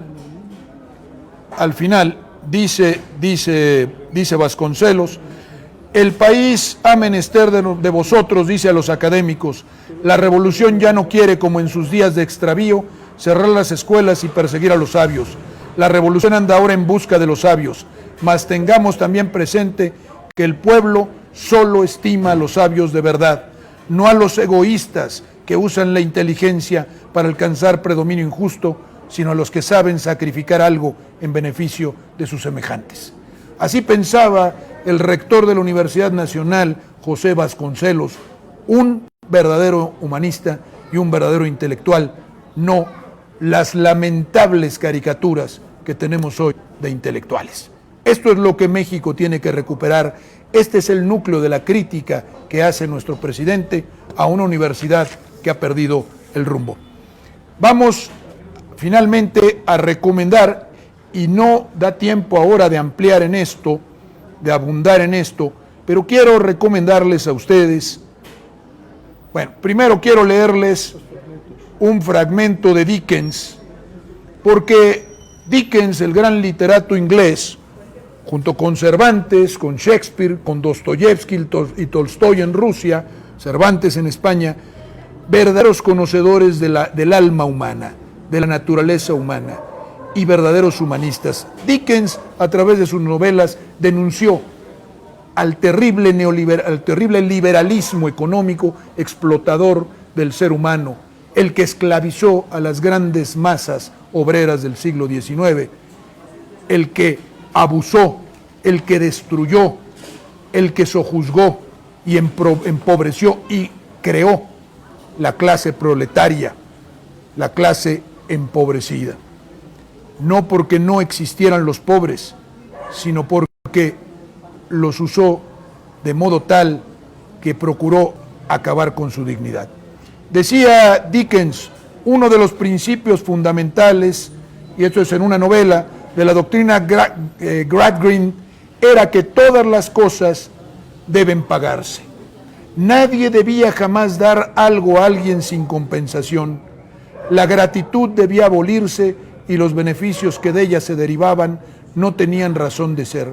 [SPEAKER 1] dice Vasconcelos, el país ha menester de vosotros, dice a los académicos, la revolución ya no quiere, como en sus días de extravío, cerrar las escuelas y perseguir a los sabios. La revolución anda ahora en busca de los sabios, mas tengamos también presente que el pueblo solo estima a los sabios de verdad, no a los egoístas que usan la inteligencia para alcanzar predominio injusto, sino a los que saben sacrificar algo en beneficio de sus semejantes. Así pensaba el rector de la Universidad Nacional, José Vasconcelos, un verdadero humanista y un verdadero intelectual, no las lamentables caricaturas que tenemos hoy de intelectuales. Esto es lo que México tiene que recuperar. Este es el núcleo de la crítica que hace nuestro presidente a una universidad que ha perdido el rumbo. Vamos finalmente a recomendar, y no da tiempo ahora de ampliar en esto, de abundar en esto, pero quiero recomendarles a ustedes, bueno, primero quiero leerles un fragmento de Dickens, porque Dickens, el gran literato inglés, junto con Cervantes, con Shakespeare, con Dostoyevsky y Tolstoy en Rusia, Cervantes en España, verdaderos conocedores del alma humana, de la naturaleza humana y verdaderos humanistas. Dickens, a través de sus novelas, denunció al terrible liberalismo económico explotador del ser humano, el que esclavizó a las grandes masas obreras del siglo XIX, el que abusó, el que destruyó, el que sojuzgó y empobreció y creó la clase proletaria, la clase empobrecida. No porque no existieran los pobres, sino porque los usó de modo tal que procuró acabar con su dignidad. Decía Dickens, uno de los principios fundamentales, y esto es en una novela, de la doctrina Gradgrind, era que todas las cosas deben pagarse. Nadie debía jamás dar algo a alguien sin compensación. La gratitud debía abolirse y los beneficios que de ella se derivaban no tenían razón de ser.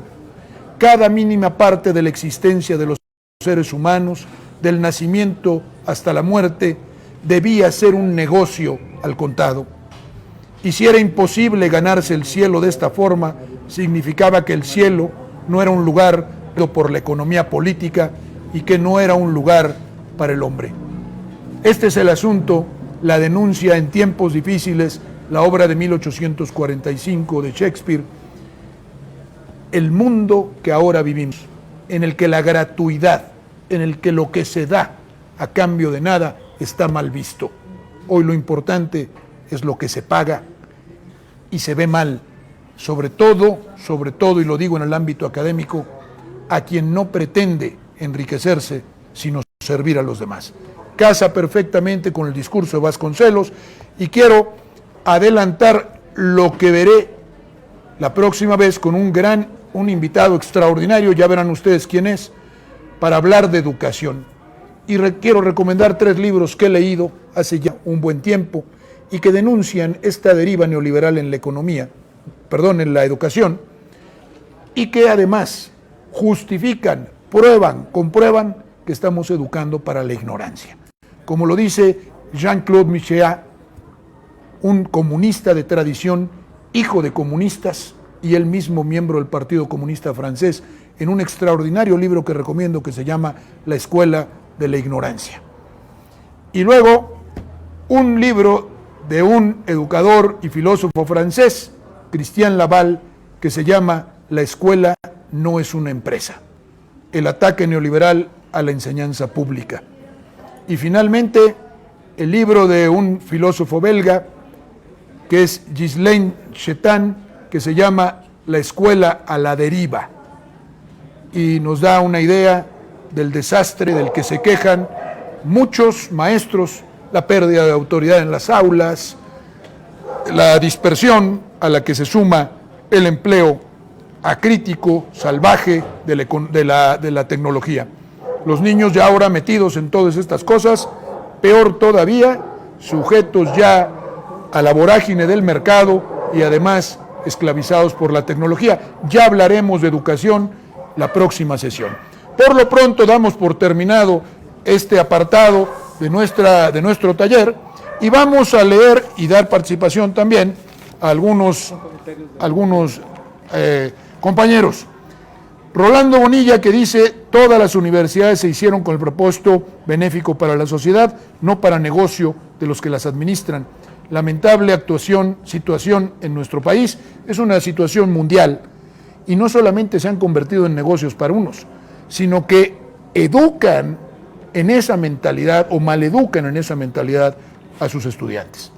[SPEAKER 1] Cada mínima parte de la existencia de los seres humanos, del nacimiento hasta la muerte, debía ser un negocio al contado. Y si era imposible ganarse el cielo de esta forma, significaba que el cielo no era un lugar por la economía política y que no era un lugar para el hombre. Este es el asunto, la denuncia en tiempos difíciles, la obra de 1845 de Shakespeare, el mundo que ahora vivimos, en el que la gratuidad, en el que lo que se da a cambio de nada está mal visto. Hoy lo importante es lo que se paga y se ve mal, sobre todo, y lo digo en el ámbito académico, a quien no pretende enriquecerse, sino servir a los demás. Casa perfectamente con el discurso de Vasconcelos y quiero adelantar lo que veré la próxima vez con un invitado extraordinario, ya verán ustedes quién es, para hablar de educación. Y quiero recomendar 3 libros que he leído hace ya un buen tiempo y que denuncian esta deriva neoliberal en la economía, en la educación, y que además justifican, comprueban que estamos educando para la ignorancia. Como lo dice Jean-Claude Michéa, un comunista de tradición, hijo de comunistas y él mismo miembro del Partido Comunista Francés, en un extraordinario libro que recomiendo que se llama La Escuela de la Ignorancia. Y luego un libro de un educador y filósofo francés, Christian Laval, que se llama La escuela no es una empresa, el ataque neoliberal a la enseñanza pública. Y finalmente, el libro de un filósofo belga, que es Ghislain Chetan, que se llama La escuela a la deriva, y nos da una idea del desastre del que se quejan muchos maestros, la pérdida de autoridad en las aulas, la dispersión a la que se suma el empleo acrítico, salvaje de la tecnología. Los niños ya ahora metidos en todas estas cosas, peor todavía, sujetos ya a la vorágine del mercado y además esclavizados por la tecnología. Ya hablaremos de educación la próxima sesión. Por lo pronto damos por terminado este apartado de nuestro taller y vamos a leer y dar participación también a algunos compañeros. Rolando Bonilla, que dice: todas las universidades se hicieron con el propósito benéfico para la sociedad, no para negocio de los que las administran. Lamentable situación en nuestro país, es una situación mundial, y no solamente se han convertido en negocios para unos, sino que educan en esa mentalidad o maleducan en esa mentalidad a sus estudiantes.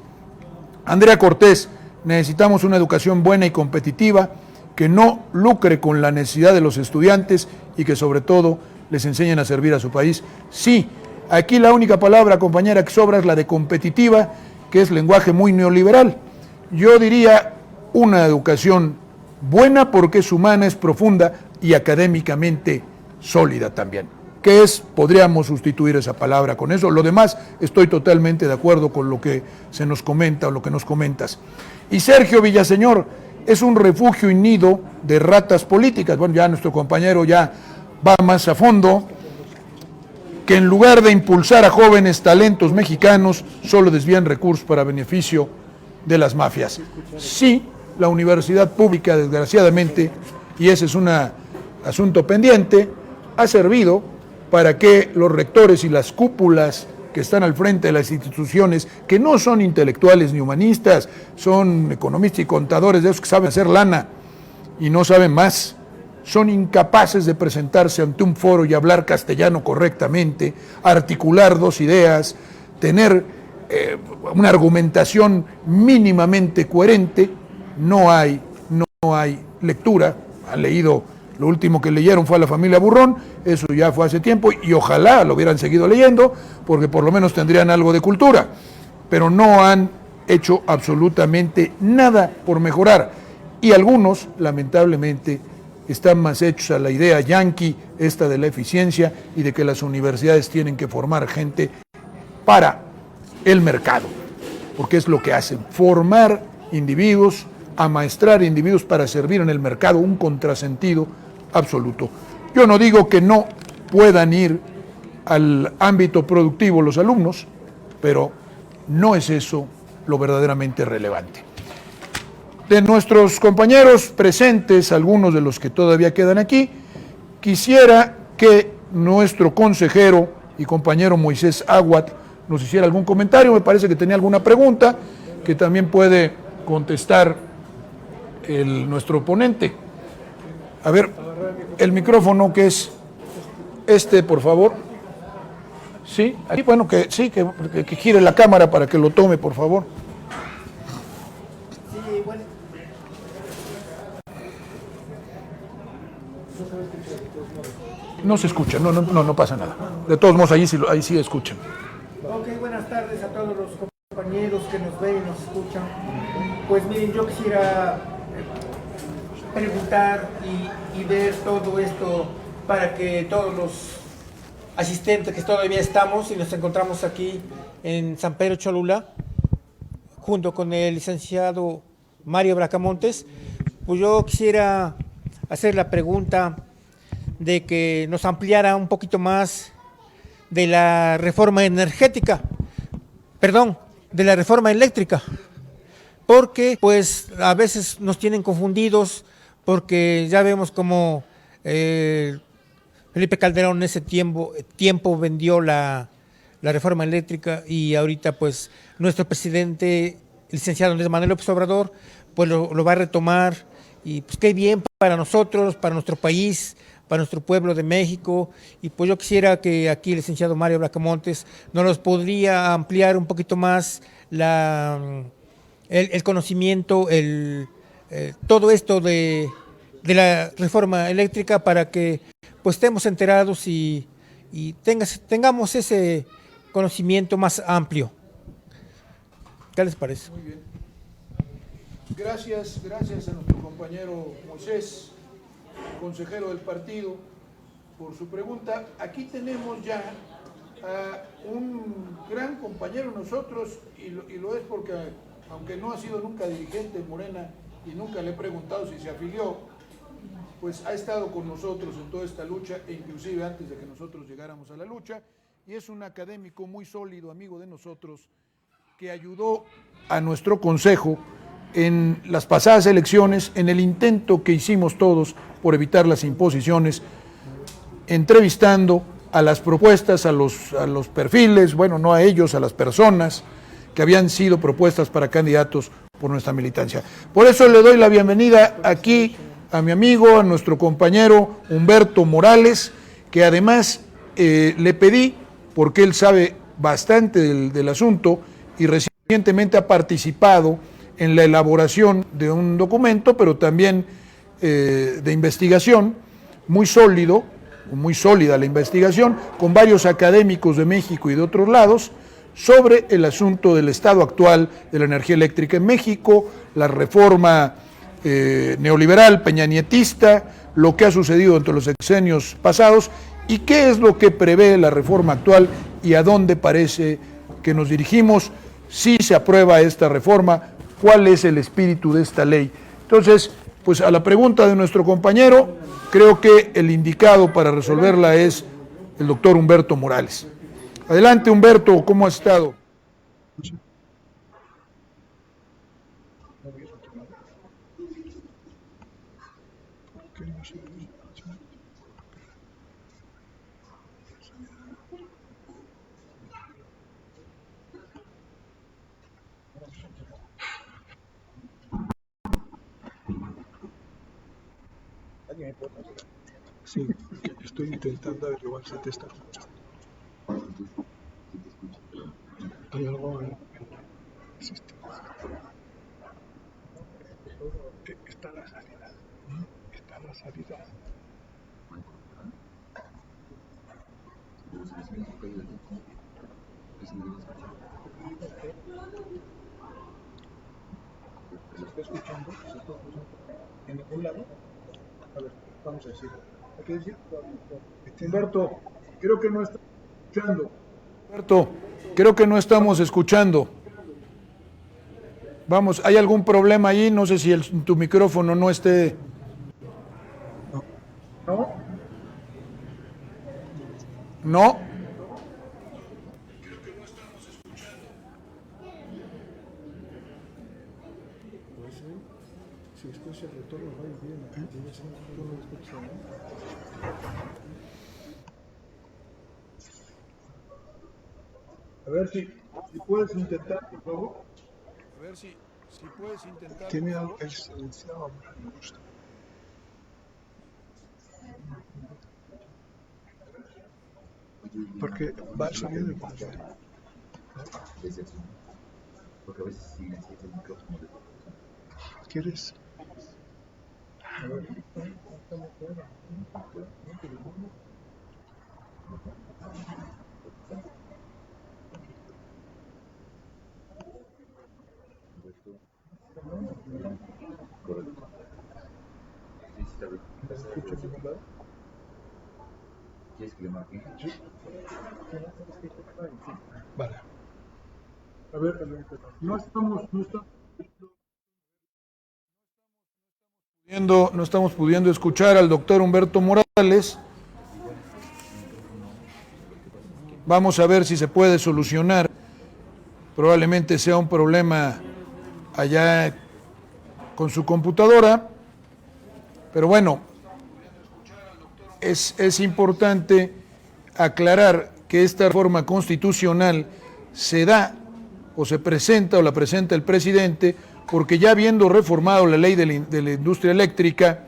[SPEAKER 1] Andrea Cortés: necesitamos una educación buena y competitiva que no lucre con la necesidad de los estudiantes y que sobre todo les enseñen a servir a su país. Sí, aquí la única palabra, compañera, que sobra es la de competitiva, que es lenguaje muy neoliberal. Yo diría una educación buena porque es humana, es profunda y académicamente sólida también. ¿Qué es? Podríamos sustituir esa palabra con eso. Lo demás, estoy totalmente de acuerdo con lo que se nos comenta o lo que nos comentas. Y Sergio Villaseñor: es un refugio y nido de ratas políticas. Bueno, ya nuestro compañero ya va más a fondo, que en lugar de impulsar a jóvenes talentos mexicanos, solo desvían recursos para beneficio de las mafias. Sí, la universidad pública, desgraciadamente, y ese es un asunto pendiente, ha servido para que los rectores y las cúpulas que están al frente de las instituciones, que no son intelectuales ni humanistas, son economistas y contadores de esos que saben hacer lana y no saben más, son incapaces de presentarse ante un foro y hablar castellano correctamente, articular 2 ideas, tener una argumentación mínimamente coherente. No hay lectura. Han leído, lo último que leyeron fue a la familia Burrón, eso ya fue hace tiempo, y ojalá lo hubieran seguido leyendo, porque por lo menos tendrían algo de cultura, pero no han hecho absolutamente nada por mejorar, y algunos, lamentablemente, están más hechos a la idea yanqui, esta de la eficiencia, y de que las universidades tienen que formar gente para el mercado, porque es lo que hacen, formar individuos, amaestrar individuos para servir en el mercado, un contrasentido absoluto. Yo no digo que no puedan ir al ámbito productivo los alumnos, pero no es eso lo verdaderamente relevante. De nuestros compañeros presentes, algunos de los que todavía quedan aquí, quisiera que nuestro consejero y compañero Moisés Aguat nos hiciera algún comentario. Me parece que tenía alguna pregunta que también puede contestar nuestro ponente. A ver, el micrófono, que es este, por favor. Sí, aquí, bueno, que sí, que gire la cámara para que lo tome, por favor.
[SPEAKER 4] Sí, bueno.
[SPEAKER 1] No se escucha, no pasa nada. De todos modos, ahí sí escuchan.
[SPEAKER 4] Ok, buenas tardes a todos los compañeros que nos ven y nos escuchan. Pues miren, yo quisiera preguntar y ver todo esto para que todos los asistentes que todavía estamos y nos encontramos aquí en San Pedro Cholula, junto con el licenciado Mario Bracamontes, pues yo quisiera hacer la pregunta de que nos ampliara un poquito más de la reforma energética, de la reforma eléctrica, porque pues a veces nos tienen confundidos, porque ya vemos como Felipe Calderón en ese tiempo vendió la reforma eléctrica y ahorita pues nuestro presidente, el licenciado Andrés Manuel López Obrador, pues lo va a retomar y pues qué bien para nosotros, para nuestro país, para nuestro pueblo de México, y pues yo quisiera que aquí el licenciado Mario Bracamontes nos podría ampliar un poquito más el conocimiento, todo esto de la reforma eléctrica para que pues estemos enterados y tengamos ese conocimiento más amplio. ¿Qué les parece?
[SPEAKER 1] Muy bien. Gracias a nuestro compañero Moisés, consejero del partido, por su pregunta. Aquí tenemos ya a un gran compañero nosotros, y lo es porque, aunque no ha sido nunca dirigente en Morena y nunca le he preguntado si se afilió, pues ha estado con nosotros en toda esta lucha, e inclusive antes de que nosotros llegáramos a la lucha, y es un académico muy sólido, amigo de nosotros, que ayudó a nuestro consejo en las pasadas elecciones, en el intento que hicimos todos por evitar las imposiciones, entrevistando a las propuestas, a los perfiles, bueno, no a ellos, a las personas que habían sido propuestas para candidatos por nuestra militancia. Por eso le doy la bienvenida aquí a mi amigo, a nuestro compañero Humberto Morales, que además le pedí, porque él sabe bastante del asunto y recientemente ha participado en la elaboración de un documento, pero también de investigación, muy sólida la investigación, con varios académicos de México y de otros lados, sobre el asunto del estado actual de la energía eléctrica en México, la reforma neoliberal, peñanietista, lo que ha sucedido entre los sexenios pasados y qué es lo que prevé la reforma actual y a dónde parece que nos dirigimos si se aprueba esta reforma, cuál es el espíritu de esta ley. Entonces, pues a la pregunta de nuestro compañero, creo que el indicado para resolverla es el doctor Humberto Morales. Adelante, Humberto, ¿cómo has estado?
[SPEAKER 5] Sí, estoy intentando averiguar si te está escuchando. Hay algo en el sistema. Está la salida. Está la salida. ¿Se está escuchando? ¿En algún lado? A ver, vamos a decir. Hay que decir.
[SPEAKER 1] Humberto, creo que no estamos escuchando. Humberto, creo que no estamos escuchando. Vamos, ¿hay algún problema ahí? No sé si tu micrófono no esté... ¿No? ¿No? Creo que no estamos escuchando.
[SPEAKER 5] Pues si después el retorno va a ir bien, debe ser que tú no lo escuchas, ¿no?
[SPEAKER 1] A ver si puedes intentar, por favor. A ver si puedes intentar.
[SPEAKER 5] Tiene algo el silenciado, me gusta. Porque va a salir de control. Porque a veces silencia el micrófono. ¿Quieres? A ver. ¿Me escucha en ningún lado? Sí. Vale. A ver, no estamos
[SPEAKER 1] No estamos pudiendo escuchar al doctor Humberto Morales. Vamos a ver si se puede solucionar. Probablemente sea un problema allá con su computadora. Pero bueno, es importante aclarar que esta reforma constitucional se da o se presenta o la presenta el presidente porque ya habiendo reformado la ley de la industria eléctrica,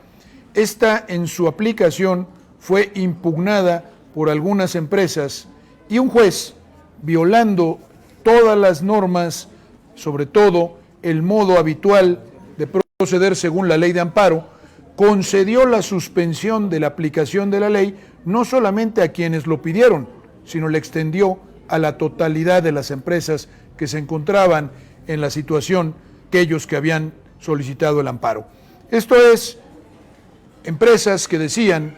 [SPEAKER 1] esta en su aplicación fue impugnada por algunas empresas y un juez, violando todas las normas, sobre todo el modo habitual de proceder según la ley de amparo, concedió la suspensión de la aplicación de la ley no solamente a quienes lo pidieron, sino le extendió a la totalidad de las empresas que se encontraban en la situación aquellos que habían solicitado el amparo. Esto es, empresas que decían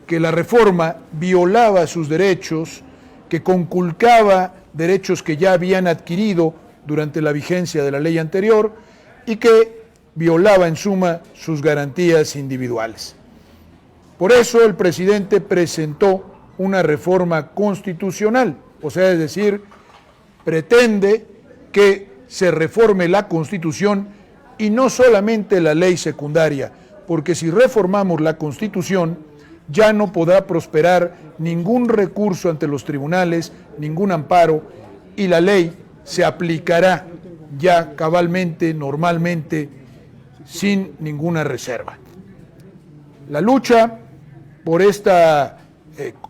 [SPEAKER 1] que la reforma violaba sus derechos, que conculcaba derechos que ya habían adquirido durante la vigencia de la ley anterior y que violaba en suma sus garantías individuales. Por eso el presidente presentó una reforma constitucional, o sea, es decir, pretende que se reforme la Constitución y no solamente la ley secundaria, porque si reformamos la Constitución ya no podrá prosperar ningún recurso ante los tribunales, ningún amparo, y la ley se aplicará ya cabalmente, normalmente, sin ninguna reserva. La lucha por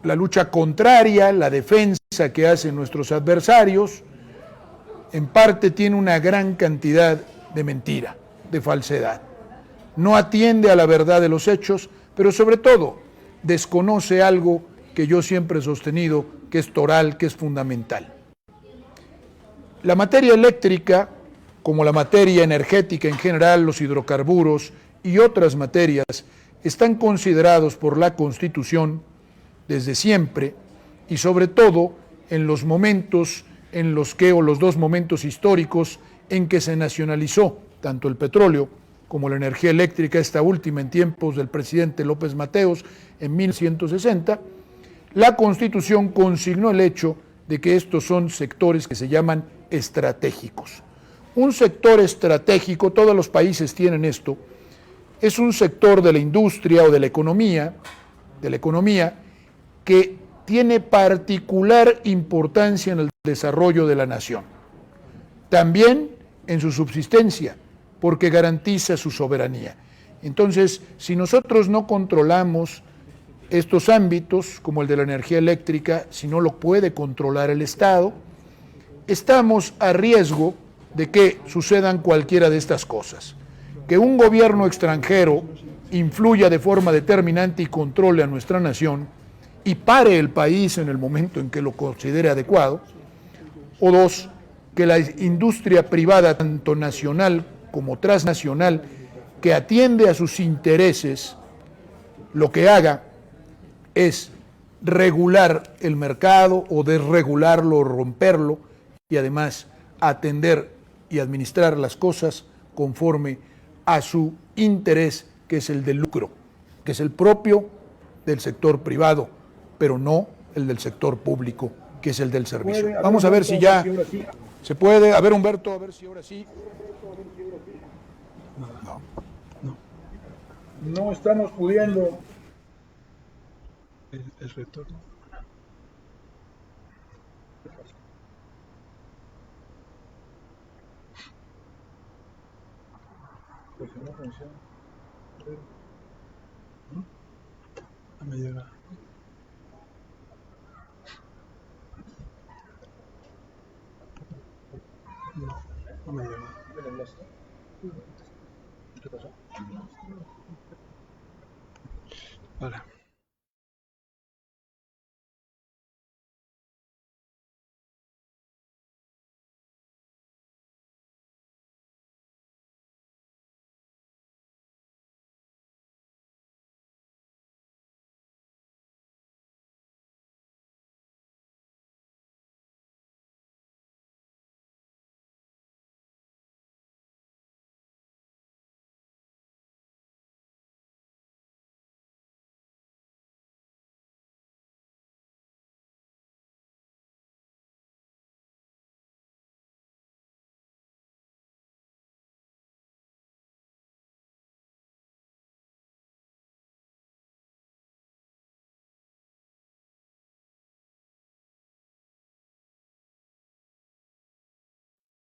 [SPEAKER 1] la lucha contraria, la defensa que hacen nuestros adversarios, en parte tiene una gran cantidad de mentira, de falsedad. No atiende a la verdad de los hechos, pero sobre todo desconoce algo que yo siempre he sostenido, que es toral, que es fundamental. La materia eléctrica, como la materia energética en general, los hidrocarburos y otras materias, están considerados por la Constitución desde siempre y sobre todo en los momentos en los que, o los dos momentos históricos en que se nacionalizó tanto el petróleo como la energía eléctrica, esta última en tiempos del presidente López Mateos en 1960, la Constitución consignó el hecho de que estos son sectores que se llaman estratégicos. Un sector estratégico, todos los países tienen esto, es un sector de la industria o de la economía que tiene particular importancia en el desarrollo de la nación. También en su subsistencia, porque garantiza su soberanía. Entonces, si nosotros no controlamos estos ámbitos, como el de la energía eléctrica, si no lo puede controlar el Estado, estamos a riesgo de que sucedan cualquiera de estas cosas. Que un gobierno extranjero influya de forma determinante y controle a nuestra nación y pare el país en el momento en que lo considere adecuado, o dos, que la industria privada, tanto nacional como transnacional, que atiende a sus intereses, lo que haga es regular el mercado o desregularlo o romperlo y además atender y administrar las cosas conforme a su interés, que es el del lucro, que es el propio del sector privado, pero no el del sector público, que es el del servicio. Vamos a ver si ya se puede. A ver, Humberto, a ver si ahora sí.
[SPEAKER 5] No estamos pudiendo. El retorno. Pues no funciona. No me llega. No me llega. ¿Qué pasó? Vale.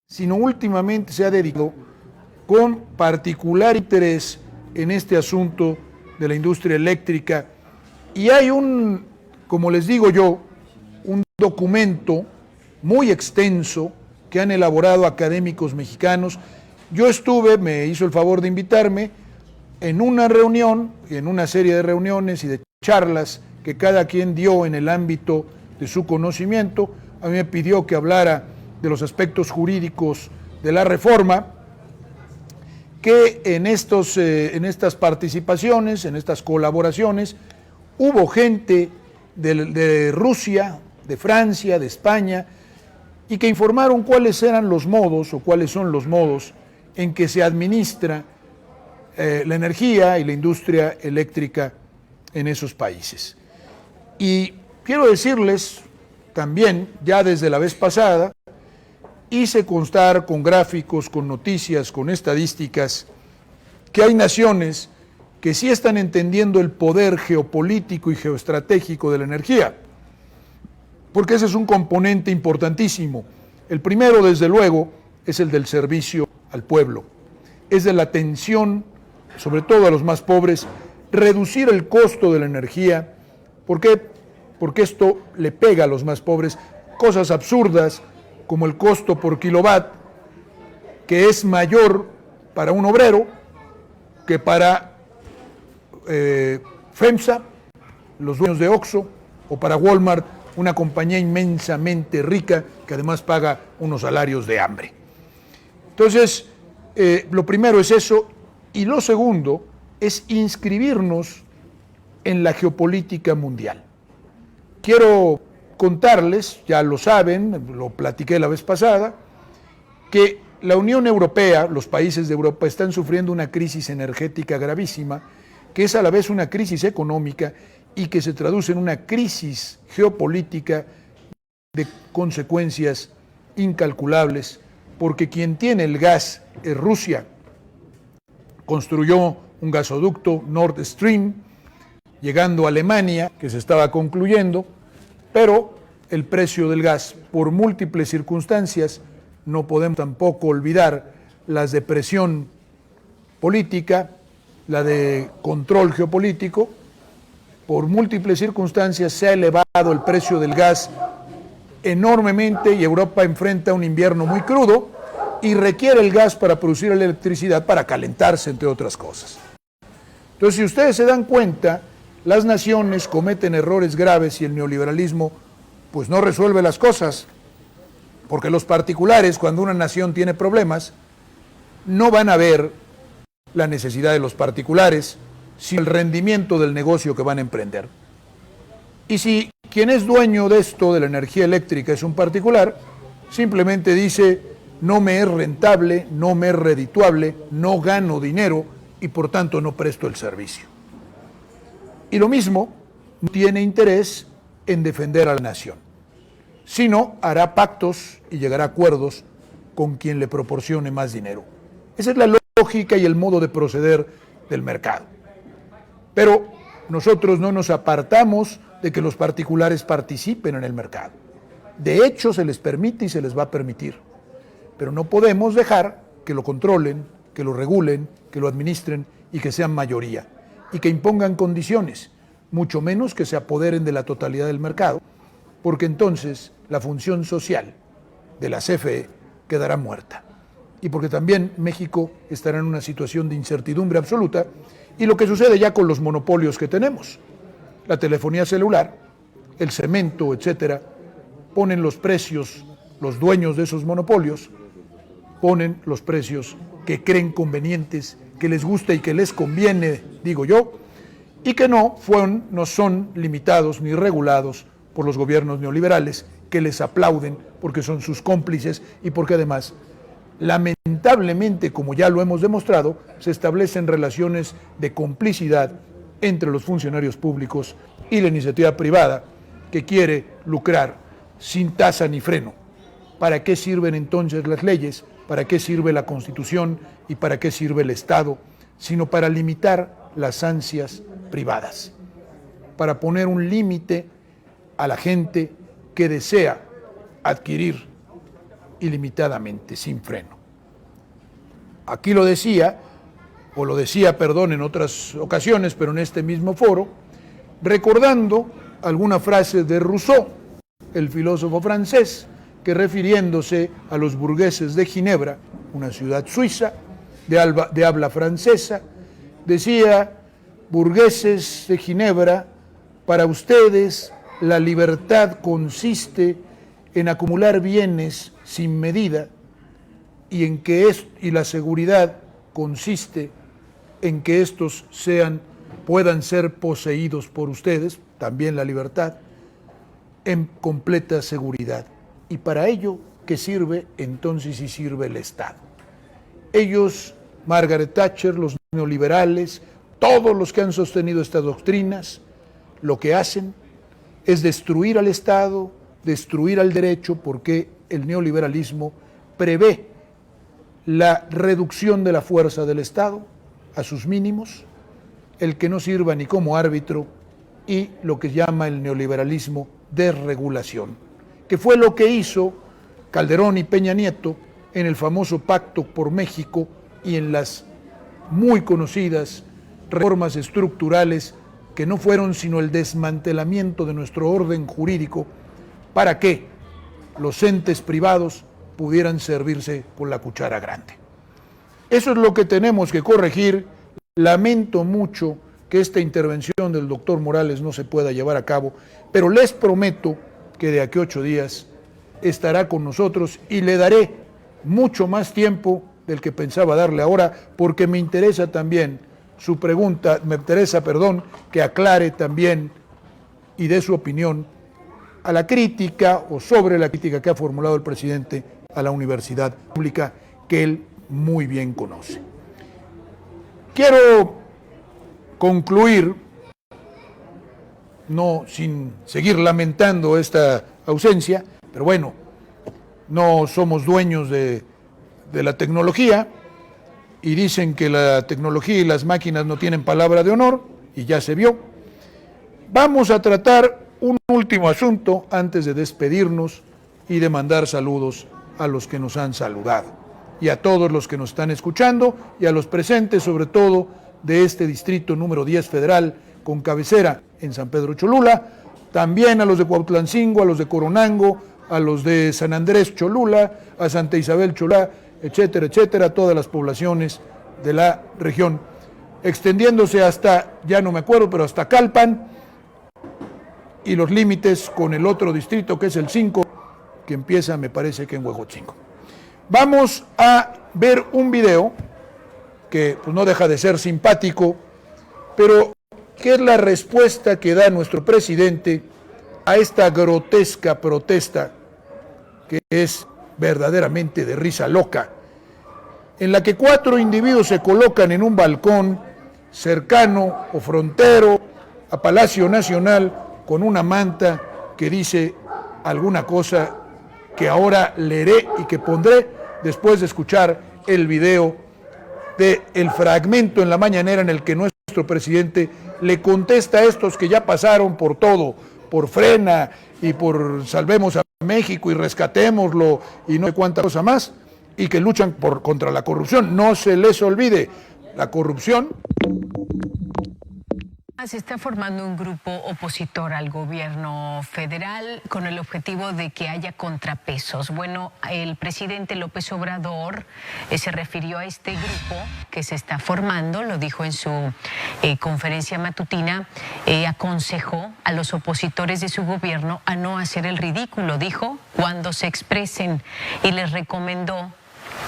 [SPEAKER 1] sino últimamente se ha dedicado con particular interés en este asunto de la industria eléctrica. Y hay como les digo yo, un documento muy extenso que han elaborado académicos mexicanos. Yo me hizo el favor de invitarme en una reunión, en una serie de reuniones y de charlas que cada quien dio en el ámbito de su conocimiento. A mí me pidió que hablara de los aspectos jurídicos de la reforma, que en estas participaciones, en estas colaboraciones, hubo gente de Rusia, de Francia, de España, y que informaron cuáles eran los modos o cuáles son los modos en que se administra la energía y la industria eléctrica en esos países. Y quiero decirles también, ya desde la vez pasada, hice constar con gráficos, con noticias, con estadísticas, que hay naciones que sí están entendiendo el poder geopolítico y geoestratégico de la energía, porque ese es un componente importantísimo. El primero, desde luego, es el del servicio al pueblo, es de la atención, sobre todo a los más pobres, reducir el costo de la energía. ¿Por qué? Porque esto le pega a los más pobres cosas absurdas, como el costo por kilowatt, que es mayor para un obrero que para FEMSA, los dueños de Oxxo, o para Walmart, una compañía inmensamente rica que además paga unos salarios de hambre. Entonces, lo primero es eso, y lo segundo es inscribirnos en la geopolítica mundial. Quiero contarles, ya lo saben, lo platiqué la vez pasada, que la Unión Europea, los países de Europa, están sufriendo una crisis energética gravísima, que es a la vez una crisis económica y que se traduce en una crisis geopolítica de consecuencias incalculables, porque quien tiene el gas es Rusia. Construyó un gasoducto Nord Stream, llegando a Alemania, que se estaba concluyendo, pero el precio del gas, por múltiples circunstancias, no podemos tampoco olvidar las de presión política, la de control geopolítico, por múltiples circunstancias se ha elevado el precio del gas enormemente y Europa enfrenta un invierno muy crudo y requiere el gas para producir la electricidad, para calentarse, entre otras cosas. Entonces, si ustedes se dan cuenta, las naciones cometen errores graves y el neoliberalismo pues no resuelve las cosas, porque los particulares, cuando una nación tiene problemas, no van a ver la necesidad de los particulares, sino el rendimiento del negocio que van a emprender. Y si quien es dueño de esto, de la energía eléctrica, es un particular, simplemente dice, no me es rentable, no me es redituable, no gano dinero y por tanto no presto el servicio. Y lo mismo, no tiene interés en defender a la nación, sino hará pactos y llegará a acuerdos con quien le proporcione más dinero. Esa es la lógica y el modo de proceder del mercado. Pero nosotros no nos apartamos de que los particulares participen en el mercado. De hecho, se les permite y se les va a permitir. Pero no podemos dejar que lo controlen, que lo regulen, que lo administren y que sean mayoría. Y que impongan condiciones, mucho menos que se apoderen de la totalidad del mercado, porque entonces la función social de la CFE quedará muerta. Y porque también México estará en una situación de incertidumbre absoluta, y lo que sucede ya con los monopolios que tenemos, la telefonía celular, el cemento, etcétera, ponen los precios, los dueños de esos monopolios, ponen los precios que creen convenientes, que les gusta y que les conviene, digo yo, y que no son limitados ni regulados por los gobiernos neoliberales, que les aplauden porque son sus cómplices y porque además, lamentablemente, como ya lo hemos demostrado, se establecen relaciones de complicidad entre los funcionarios públicos y la iniciativa privada que quiere lucrar sin tasa ni freno. ¿Para qué sirven entonces las leyes? ¿Para qué sirve la Constitución? ¿Y para qué sirve el Estado? Sino para limitar las ansias privadas, para poner un límite a la gente que desea adquirir ilimitadamente, sin freno. Aquí lo decía, en otras ocasiones, pero en este mismo foro, recordando alguna frase de Rousseau, el filósofo francés, que refiriéndose a los burgueses de Ginebra, una ciudad suiza de habla francesa, decía: burgueses de Ginebra, para ustedes la libertad consiste en acumular bienes sin medida y la seguridad consiste en que estos puedan ser poseídos por ustedes, también la libertad, en completa seguridad. Y para ello, ¿qué sirve? Entonces sí sirve el Estado. Ellos, Margaret Thatcher, los neoliberales, todos los que han sostenido estas doctrinas, lo que hacen es destruir al Estado, destruir al derecho, porque el neoliberalismo prevé la reducción de la fuerza del Estado a sus mínimos, el que no sirva ni como árbitro, y lo que llama el neoliberalismo desregulación, que fue lo que hizo Calderón y Peña Nieto en el famoso Pacto por México y en las muy conocidas reformas estructurales que no fueron sino el desmantelamiento de nuestro orden jurídico para que los entes privados pudieran servirse con la cuchara grande. Eso es lo que tenemos que corregir. Lamento mucho que esta intervención del doctor Morales no se pueda llevar a cabo, pero les prometo que de aquí a 8 días estará con nosotros y le daré mucho más tiempo del que pensaba darle ahora, porque me interesa también su pregunta, que aclare también y dé su opinión a la crítica o sobre la crítica que ha formulado el presidente a la universidad pública, que él muy bien conoce. Quiero concluir, no sin seguir lamentando esta ausencia, pero bueno, no somos dueños de la tecnología, y dicen que la tecnología y las máquinas no tienen palabra de honor, y ya se vio. Vamos a tratar un último asunto antes de despedirnos y de mandar saludos a los que nos han saludado, y a todos los que nos están escuchando, y a los presentes, sobre todo, de este distrito número 10 federal, con cabecera en San Pedro Cholula, también a los de Cuautlancingo, a los de Coronango, a los de San Andrés Cholula, a Santa Isabel Cholula, etcétera, etcétera, todas las poblaciones de la región, extendiéndose hasta, ya no me acuerdo, pero hasta Calpan, y los límites con el otro distrito, que es el 5, que empieza, me parece que en Huejotzingo. Vamos a ver un video que pues, no deja de ser simpático, pero que es la respuesta que da nuestro presidente a esta grotesca protesta, que es verdaderamente de risa loca, en la que 4 individuos se colocan en un balcón cercano o frontero a Palacio Nacional con una manta que dice alguna cosa que ahora leeré y que pondré después de escuchar el video del fragmento en la mañanera en el que nuestro presidente le contesta a estos que ya pasaron por todo, por Frena y por Salvemos a México y rescatémoslo y no sé cuánta cosa más, y que luchan contra la corrupción. No se les olvide, la corrupción.
[SPEAKER 6] Se está formando un grupo opositor al gobierno federal con el objetivo de que haya contrapesos. Bueno, el presidente López Obrador se refirió a este grupo que se está formando, lo dijo en su conferencia matutina, aconsejó a los opositores de su gobierno a no hacer el ridículo, dijo, cuando se expresen, y les recomendó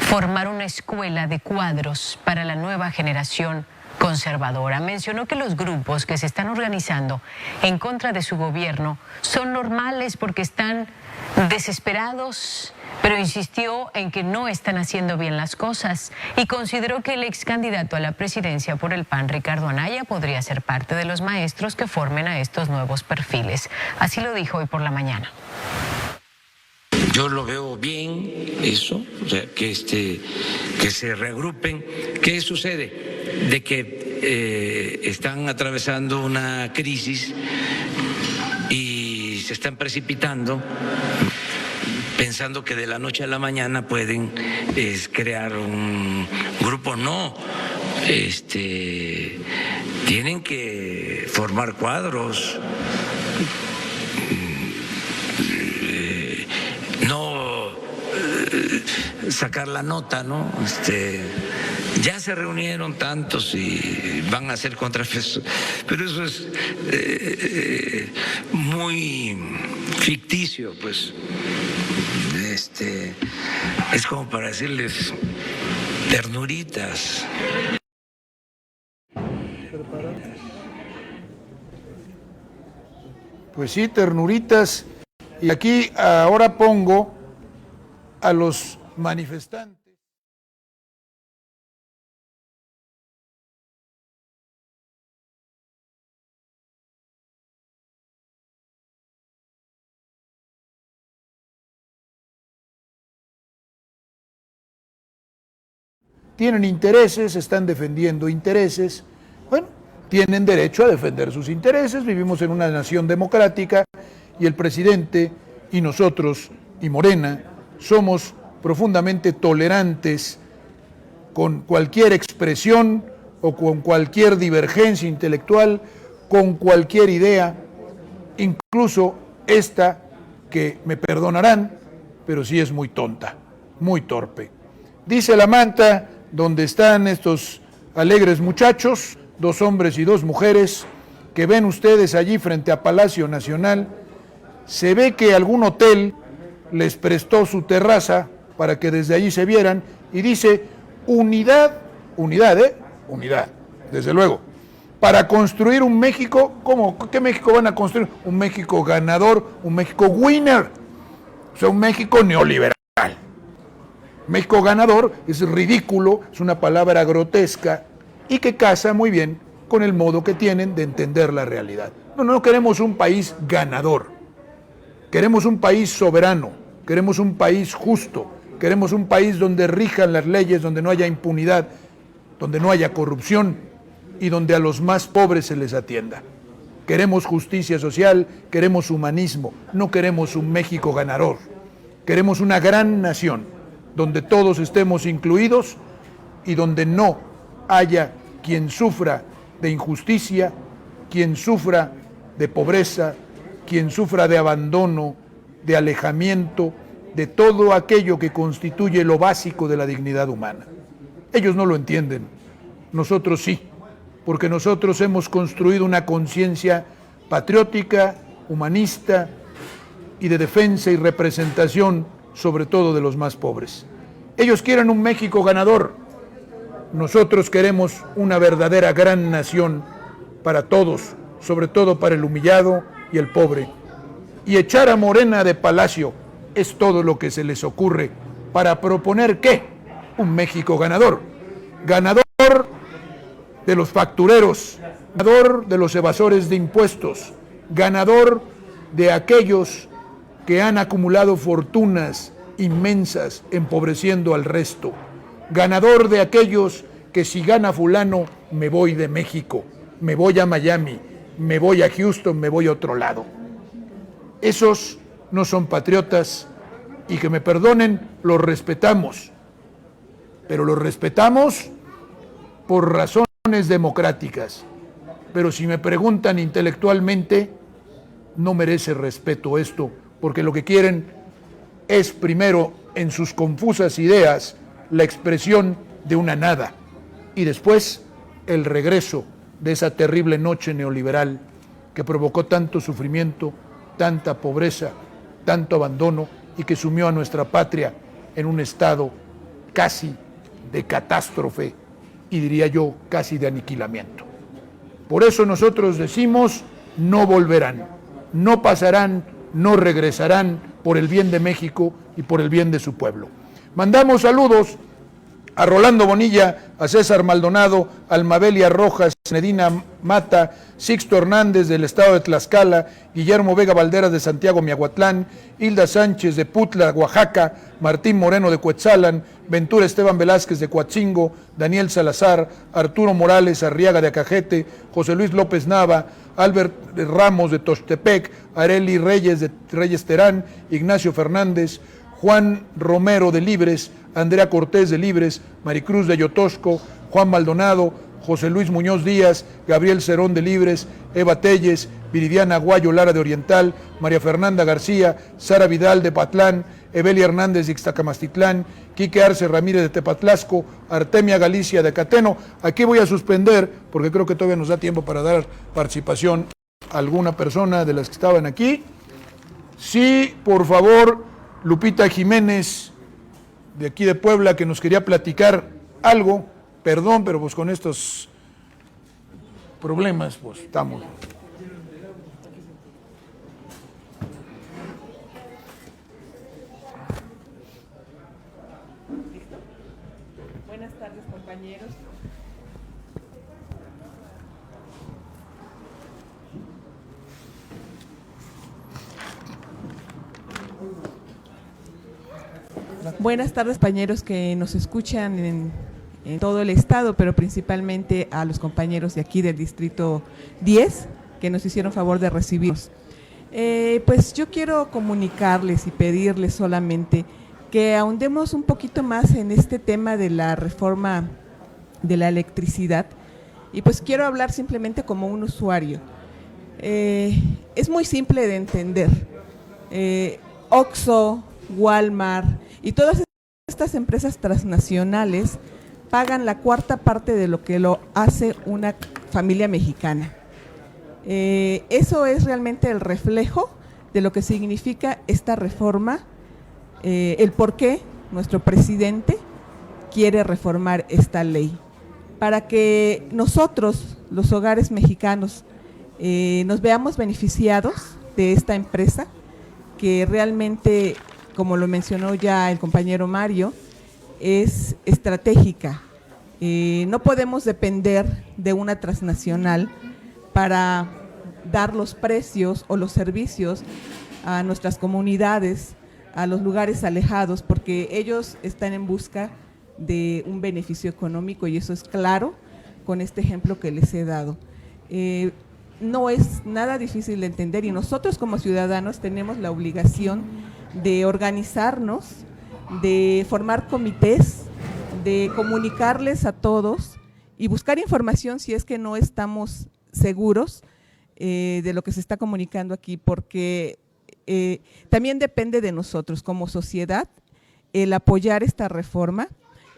[SPEAKER 6] formar una escuela de cuadros para la nueva generación conservadora. Mencionó que los grupos que se están organizando en contra de su gobierno son normales porque están desesperados, pero insistió en que no están haciendo bien las cosas y consideró que el ex candidato a la presidencia por el PAN, Ricardo Anaya, podría ser parte de los maestros que formen a estos nuevos perfiles. Así lo dijo hoy por la mañana.
[SPEAKER 3] Yo lo veo bien eso, o sea, que se reagrupen. ¿Qué sucede? De que están atravesando una crisis y se están precipitando pensando que de la noche a la mañana pueden crear un grupo. No, tienen que formar cuadros, no sacar la nota, ¿no? Ya se reunieron tantos y van a hacer contrapesos, pero eso es muy ficticio, pues. Es como para decirles ternuritas.
[SPEAKER 1] Pues sí, ternuritas. Y aquí ahora pongo a los manifestantes. Tienen intereses, están defendiendo intereses. Bueno, tienen derecho a defender sus intereses. Vivimos en una nación democrática y el presidente y nosotros y Morena somos profundamente tolerantes con cualquier expresión o con cualquier divergencia intelectual, con cualquier idea, incluso esta que me perdonarán, pero sí es muy tonta, muy torpe. Dice la manta donde están estos alegres muchachos, 2 hombres y 2 mujeres, que ven ustedes allí frente a Palacio Nacional. Se ve que algún hotel les prestó su terraza para que desde allí se vieran, y dice unidad, desde luego, para construir un México. ¿Cómo? ¿Qué México van a construir? Un México ganador, un México winner, o sea, un México neoliberal. México ganador es ridículo, es una palabra grotesca y que casa muy bien con el modo que tienen de entender la realidad. No queremos un país ganador, queremos un país soberano, queremos un país justo, queremos un país donde rijan las leyes, donde no haya impunidad, donde no haya corrupción y donde a los más pobres se les atienda. Queremos justicia social, queremos humanismo, no queremos un México ganador, queremos una gran nación donde todos estemos incluidos y donde no haya quien sufra de injusticia, quien sufra de pobreza, quien sufra de abandono, de alejamiento, de todo aquello que constituye lo básico de la dignidad humana. Ellos no lo entienden, nosotros sí, porque nosotros hemos construido una conciencia patriótica, humanista y de defensa y representación, sobre todo de los más pobres. Ellos quieren un México ganador, nosotros queremos una verdadera gran nación para todos, sobre todo para el humillado y el pobre. Y echar a Morena de Palacio es todo lo que se les ocurre para proponer ¿qué? Un México ganador. Ganador de los factureros, ganador de los evasores de impuestos, ganador de aquellos que han acumulado fortunas inmensas empobreciendo al resto, ganador de aquellos que si gana fulano me voy de México, me voy a Miami, me voy a Houston, me voy a otro lado. Esos no son patriotas y que me perdonen, los respetamos, pero los respetamos por razones democráticas. Pero si me preguntan intelectualmente, no merece respeto esto, porque lo que quieren es primero, en sus confusas ideas, la expresión de una nada, y después el regreso de esa terrible noche neoliberal que provocó tanto sufrimiento, tanta pobreza, tanto abandono y que sumió a nuestra patria en un estado casi de catástrofe y diría yo casi de aniquilamiento. Por eso nosotros decimos, no volverán, no pasarán, no regresarán por el bien de México y por el bien de su pueblo. Mandamos saludos a Rolando Bonilla, a César Maldonado, a Almabelia Rojas, Nedina Mata, Sixto Hernández del estado de Tlaxcala, Guillermo Vega Valderas de Santiago Miahuatlán, Hilda Sánchez de Putla, Oaxaca, Martín Moreno de Cuetzalan, Ventura Esteban Velázquez de Coatzingo, Daniel Salazar, Arturo Morales Arriaga de Acajete, José Luis López Nava, Albert Ramos de Toxtepec, Areli Reyes de Reyes Terán, Ignacio Fernández, Juan Romero de Libres, Andrea Cortés de Libres, Maricruz de Yotosco, Juan Maldonado, José Luis Muñoz Díaz, Gabriel Cerón de Libres, Eva Telles, Viridiana Aguayo Lara de Oriental, María Fernanda García, Sara Vidal de Patlán, Evelia Hernández de Ixtacamastitlán, Quique Arce Ramírez de Tepatlasco, Artemia Galicia de Cateno. Aquí voy a suspender porque creo que todavía nos da tiempo para dar participación a alguna persona de las que estaban aquí. Sí, por favor, Lupita Jiménez, de aquí de Puebla, que nos quería platicar algo. Perdón, pero pues con estos problemas, pues estamos.
[SPEAKER 7] Buenas tardes, compañeros. Buenas tardes, compañeros que nos escuchan en todo el estado, pero principalmente a los compañeros de aquí del Distrito 10, que nos hicieron favor de recibirnos. Pues yo quiero comunicarles y pedirles solamente que ahondemos un poquito más en este tema de la reforma de la electricidad, y pues quiero hablar simplemente como un usuario. Es muy simple de entender. Oxxo, Walmart y todas estas empresas transnacionales pagan la cuarta parte de lo que lo hace una familia mexicana. Eso es realmente el reflejo de lo que significa esta reforma, el por qué nuestro presidente quiere reformar esta ley, para que nosotros, los hogares mexicanos, nos veamos beneficiados de esta empresa que realmente, como lo mencionó ya el compañero Mario, es estratégica. No podemos depender de una transnacional para dar los precios o los servicios a nuestras comunidades, a los lugares alejados, porque ellos están en busca de un beneficio económico, y eso es claro con este ejemplo que les he dado. No es nada difícil de entender, y nosotros como ciudadanos tenemos la obligación de organizarnos, de formar comités, de comunicarles a todos y buscar información si es que no estamos seguros de lo que se está comunicando aquí, porque también depende de nosotros como sociedad el apoyar esta reforma,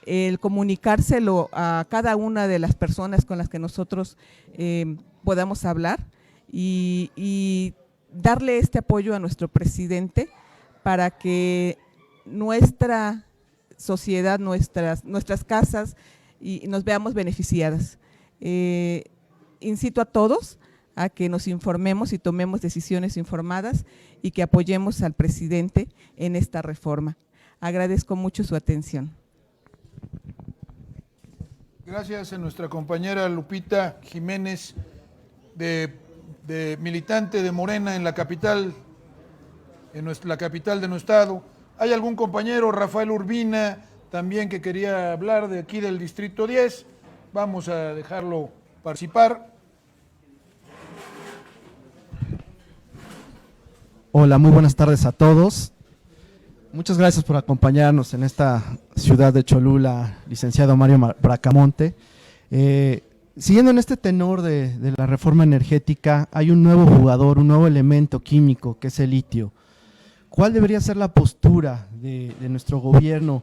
[SPEAKER 7] el comunicárselo a cada una de las personas con las que nosotros podamos hablar, y darle este apoyo a nuestro presidente para que nuestra sociedad, nuestras casas, y nos veamos beneficiadas. Incito a todos a que nos informemos y tomemos decisiones informadas y que apoyemos al presidente en esta reforma. Agradezco mucho su atención.
[SPEAKER 1] Gracias a nuestra compañera Lupita Jiménez, de militante de Morena en la capital, la capital de nuestro estado. ¿Hay algún compañero, Rafael Urbina, también que quería hablar de aquí del Distrito 10? Vamos a dejarlo participar.
[SPEAKER 8] Hola, muy buenas tardes a todos. Muchas gracias por acompañarnos en esta ciudad de Cholula, licenciado Mario Bracamonte. Siguiendo en este tenor de la reforma energética, hay un nuevo jugador, un nuevo elemento químico, que es el litio. ¿Cuál debería ser la postura de nuestro gobierno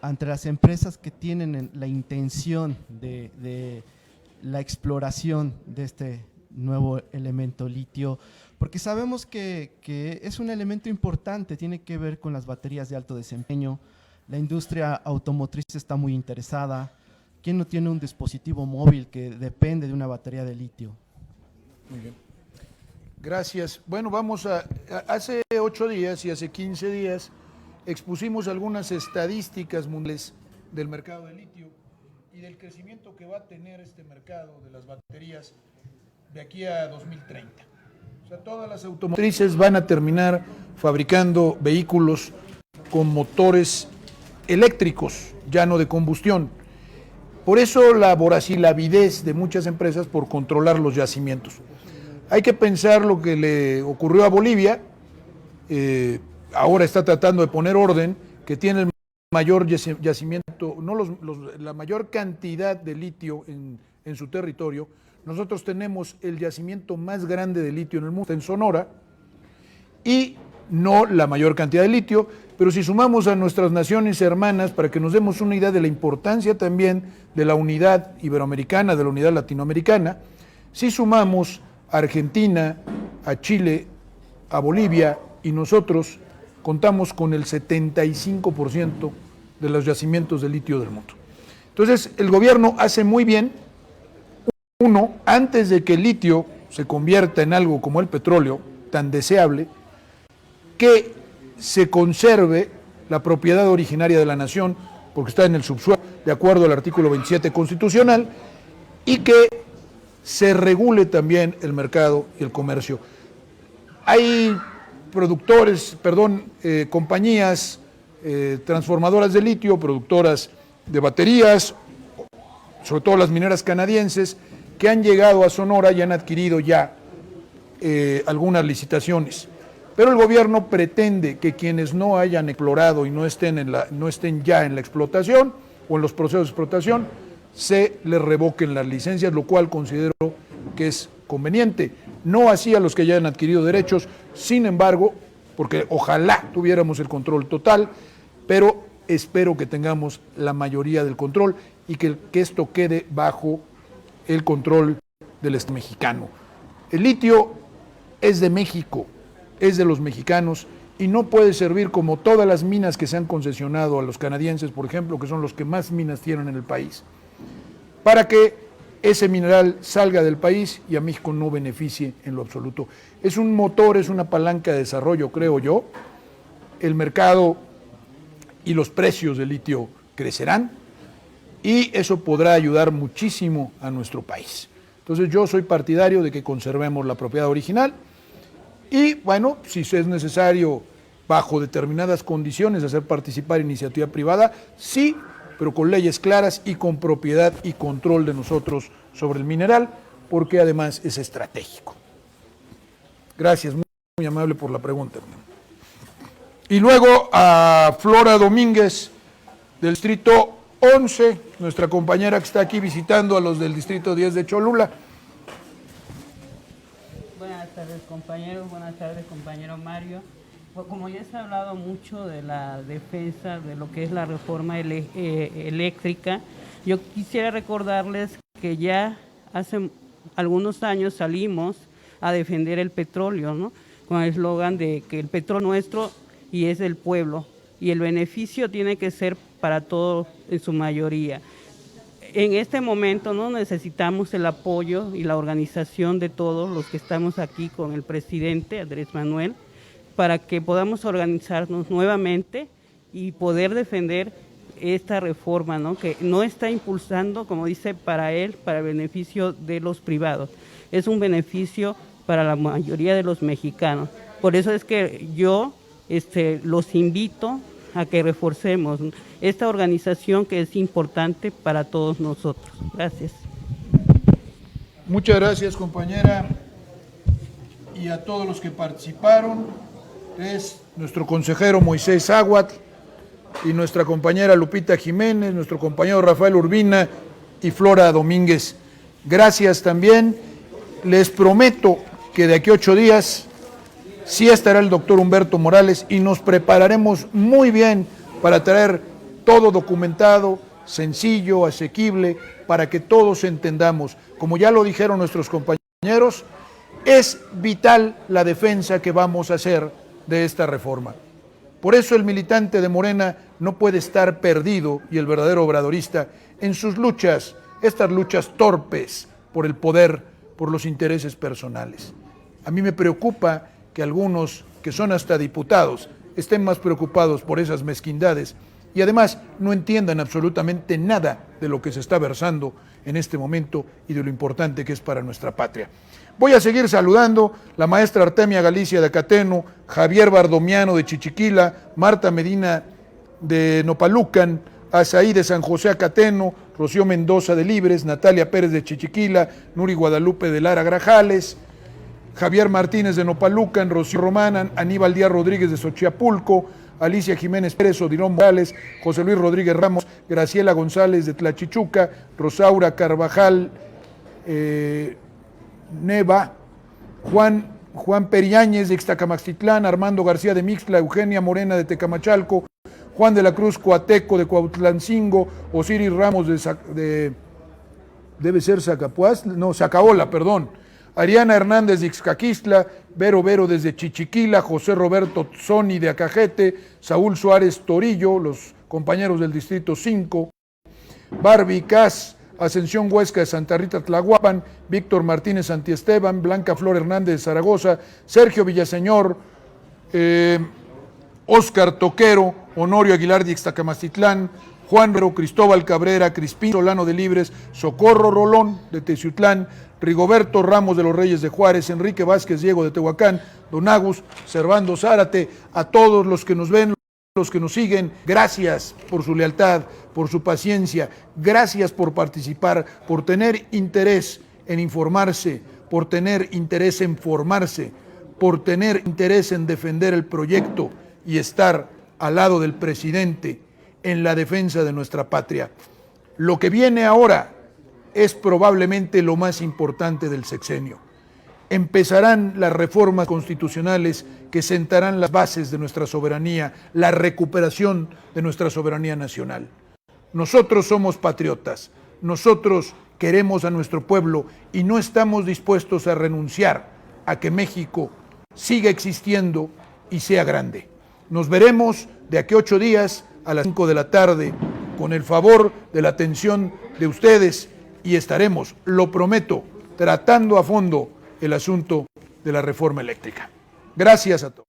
[SPEAKER 8] ante las empresas que tienen la intención de la exploración de este nuevo elemento litio? Porque sabemos que es un elemento importante, tiene que ver con las baterías de alto desempeño. La industria automotriz está muy interesada. ¿Quién no tiene un dispositivo móvil que depende de una batería de litio?
[SPEAKER 1] Muy bien. Gracias. Bueno, hace 8 días y hace 15 días expusimos algunas estadísticas mundiales del mercado de litio y del crecimiento que va a tener este mercado de las baterías de aquí a 2030. O sea, todas las automotrices van a terminar fabricando vehículos con motores eléctricos, ya no de combustión. Por eso la voracidez de muchas empresas por controlar los yacimientos. Hay que pensar lo que le ocurrió a Bolivia. ahora está tratando de poner orden, que tiene el mayor yacimiento, no la mayor cantidad de litio en su territorio. Nosotros tenemos el yacimiento más grande de litio en el mundo, en Sonora, y no la mayor cantidad de litio, pero si sumamos a nuestras naciones hermanas, para que nos demos una idea de la importancia también de la unidad iberoamericana, de la unidad latinoamericana, si sumamos a Argentina, a Chile, a Bolivia, y nosotros contamos con el 75% de los yacimientos de litio del mundo. Entonces, el gobierno hace muy bien, uno, antes de que el litio se convierta en algo como el petróleo, tan deseable, que se conserve la propiedad originaria de la nación, porque está en el subsuelo, de acuerdo al artículo 27 constitucional, y que se regule también el mercado y el comercio. Hay compañías transformadoras de litio, productoras de baterías, sobre todo las mineras canadienses, que han llegado a Sonora y han adquirido ya algunas licitaciones. Pero el gobierno pretende que quienes no hayan explorado y no estén ya en la explotación o en los procesos de explotación, se les revoquen las licencias, lo cual considero que es conveniente. No así a los que ya han adquirido derechos, sin embargo, porque ojalá tuviéramos el control total, pero espero que tengamos la mayoría del control y que esto quede bajo el control del Estado mexicano. El litio es de México, es de los mexicanos y no puede servir como todas las minas que se han concesionado a los canadienses, por ejemplo, que son los que más minas tienen en el país, para que ese mineral salga del país y a México no beneficie en lo absoluto. Es un motor, es una palanca de desarrollo, creo yo. El mercado y los precios del litio crecerán y eso podrá ayudar muchísimo a nuestro país. Entonces yo soy partidario de que conservemos la propiedad original y, bueno, si es necesario, bajo determinadas condiciones, hacer participar iniciativa privada, sí, pero con leyes claras y con propiedad y control de nosotros sobre el mineral, porque además es estratégico. Gracias, muy amable por la pregunta, hermano. Y luego a Flora Domínguez, del distrito 11, nuestra compañera que está aquí visitando a los del distrito 10 de Cholula.
[SPEAKER 9] Buenas tardes, compañeros. Buenas tardes, compañero Mario. Como ya se ha hablado mucho de la defensa de lo que es la reforma eléctrica, yo quisiera recordarles que ya hace algunos años salimos a defender el petróleo, ¿no? Con el eslogan de que el petróleo nuestro y es del pueblo, y el beneficio tiene que ser para todos en su mayoría. En este momento no necesitamos el apoyo y la organización de todos los que estamos aquí con el presidente Andrés Manuel, para que podamos organizarnos nuevamente y poder defender esta reforma, ¿no? Que no está impulsando, como dice, para él, para el beneficio de los privados. Es un beneficio para la mayoría de los mexicanos. Por eso es que yo los invito a que reforcemos esta organización que es importante para todos nosotros. Gracias.
[SPEAKER 1] Muchas gracias, compañera, y a todos los que participaron. Es nuestro consejero Moisés Aguatl y nuestra compañera Lupita Jiménez, nuestro compañero Rafael Urbina y Flora Domínguez. Gracias también. Les prometo que de aquí a 8 días sí estará el doctor Humberto Morales y nos prepararemos muy bien para traer todo documentado, sencillo, asequible, para que todos entendamos. Como ya lo dijeron nuestros compañeros, es vital la defensa que vamos a hacer de esta reforma. Por eso el militante de Morena no puede estar perdido y el verdadero obradorista en sus luchas, estas luchas torpes por el poder, por los intereses personales. A mí me preocupa que algunos que son hasta diputados estén más preocupados por esas mezquindades y además no entiendan absolutamente nada de lo que se está versando en este momento y de lo importante que es para nuestra patria. Voy a seguir saludando la maestra Artemia Galicia de Acateno, Javier Bardomiano de Chichiquila, Marta Medina de Nopalucan, Azaí de San José Acateno, Rocío Mendoza de Libres, Natalia Pérez de Chichiquila, Nuri Guadalupe de Lara Grajales, Javier Martínez de Nopalucan, Rocío Román, Aníbal Díaz Rodríguez de Xochiapulco, Alicia Jiménez Pérez, Odilón Morales, José Luis Rodríguez Ramos, Graciela González de Tlachichuca, Rosaura Carvajal, Neva, Juan Periáñez de Ixtacamaxtitlán, Armando García de Mixtla, Eugenia Morena de Tecamachalco, Juan de la Cruz Coateco de Cuautlancingo, Osiris Ramos debe ser Zacaola, perdón. Ariana Hernández de Ixcaquistla, Vero desde Chichiquila, José Roberto Zoni de Acajete, Saúl Suárez Torillo, los compañeros del Distrito 5, Barbie Cas, Ascensión Huesca de Santa Rita Tlahuapan, Víctor Martínez Santiesteban, Blanca Flor Hernández de Zaragoza, Sergio Villaseñor, Óscar Toquero, Honorio Aguilar de Ixtacamastitlán, Juan Cristóbal Cabrera, Crispín Solano de Libres, Socorro Rolón de Teciutlán, Rigoberto Ramos de los Reyes de Juárez, Enrique Vázquez Diego de Tehuacán, Don Agus, Servando Zárate, a todos los que nos ven, los que nos siguen, gracias por su lealtad, por su paciencia, gracias por participar, por tener interés en informarse, por tener interés en formarse, por tener interés en defender el proyecto y estar al lado del presidente en la defensa de nuestra patria. Lo que viene ahora es probablemente lo más importante del sexenio. Empezarán las reformas constitucionales que sentarán las bases de nuestra soberanía, la recuperación de nuestra soberanía nacional. Nosotros somos patriotas, nosotros queremos a nuestro pueblo y no estamos dispuestos a renunciar a que México siga existiendo y sea grande. Nos veremos de aquí a 8 días a las 5 de la tarde con el favor de la atención de ustedes y estaremos, lo prometo, tratando a fondo el asunto de la reforma eléctrica. Gracias a todos.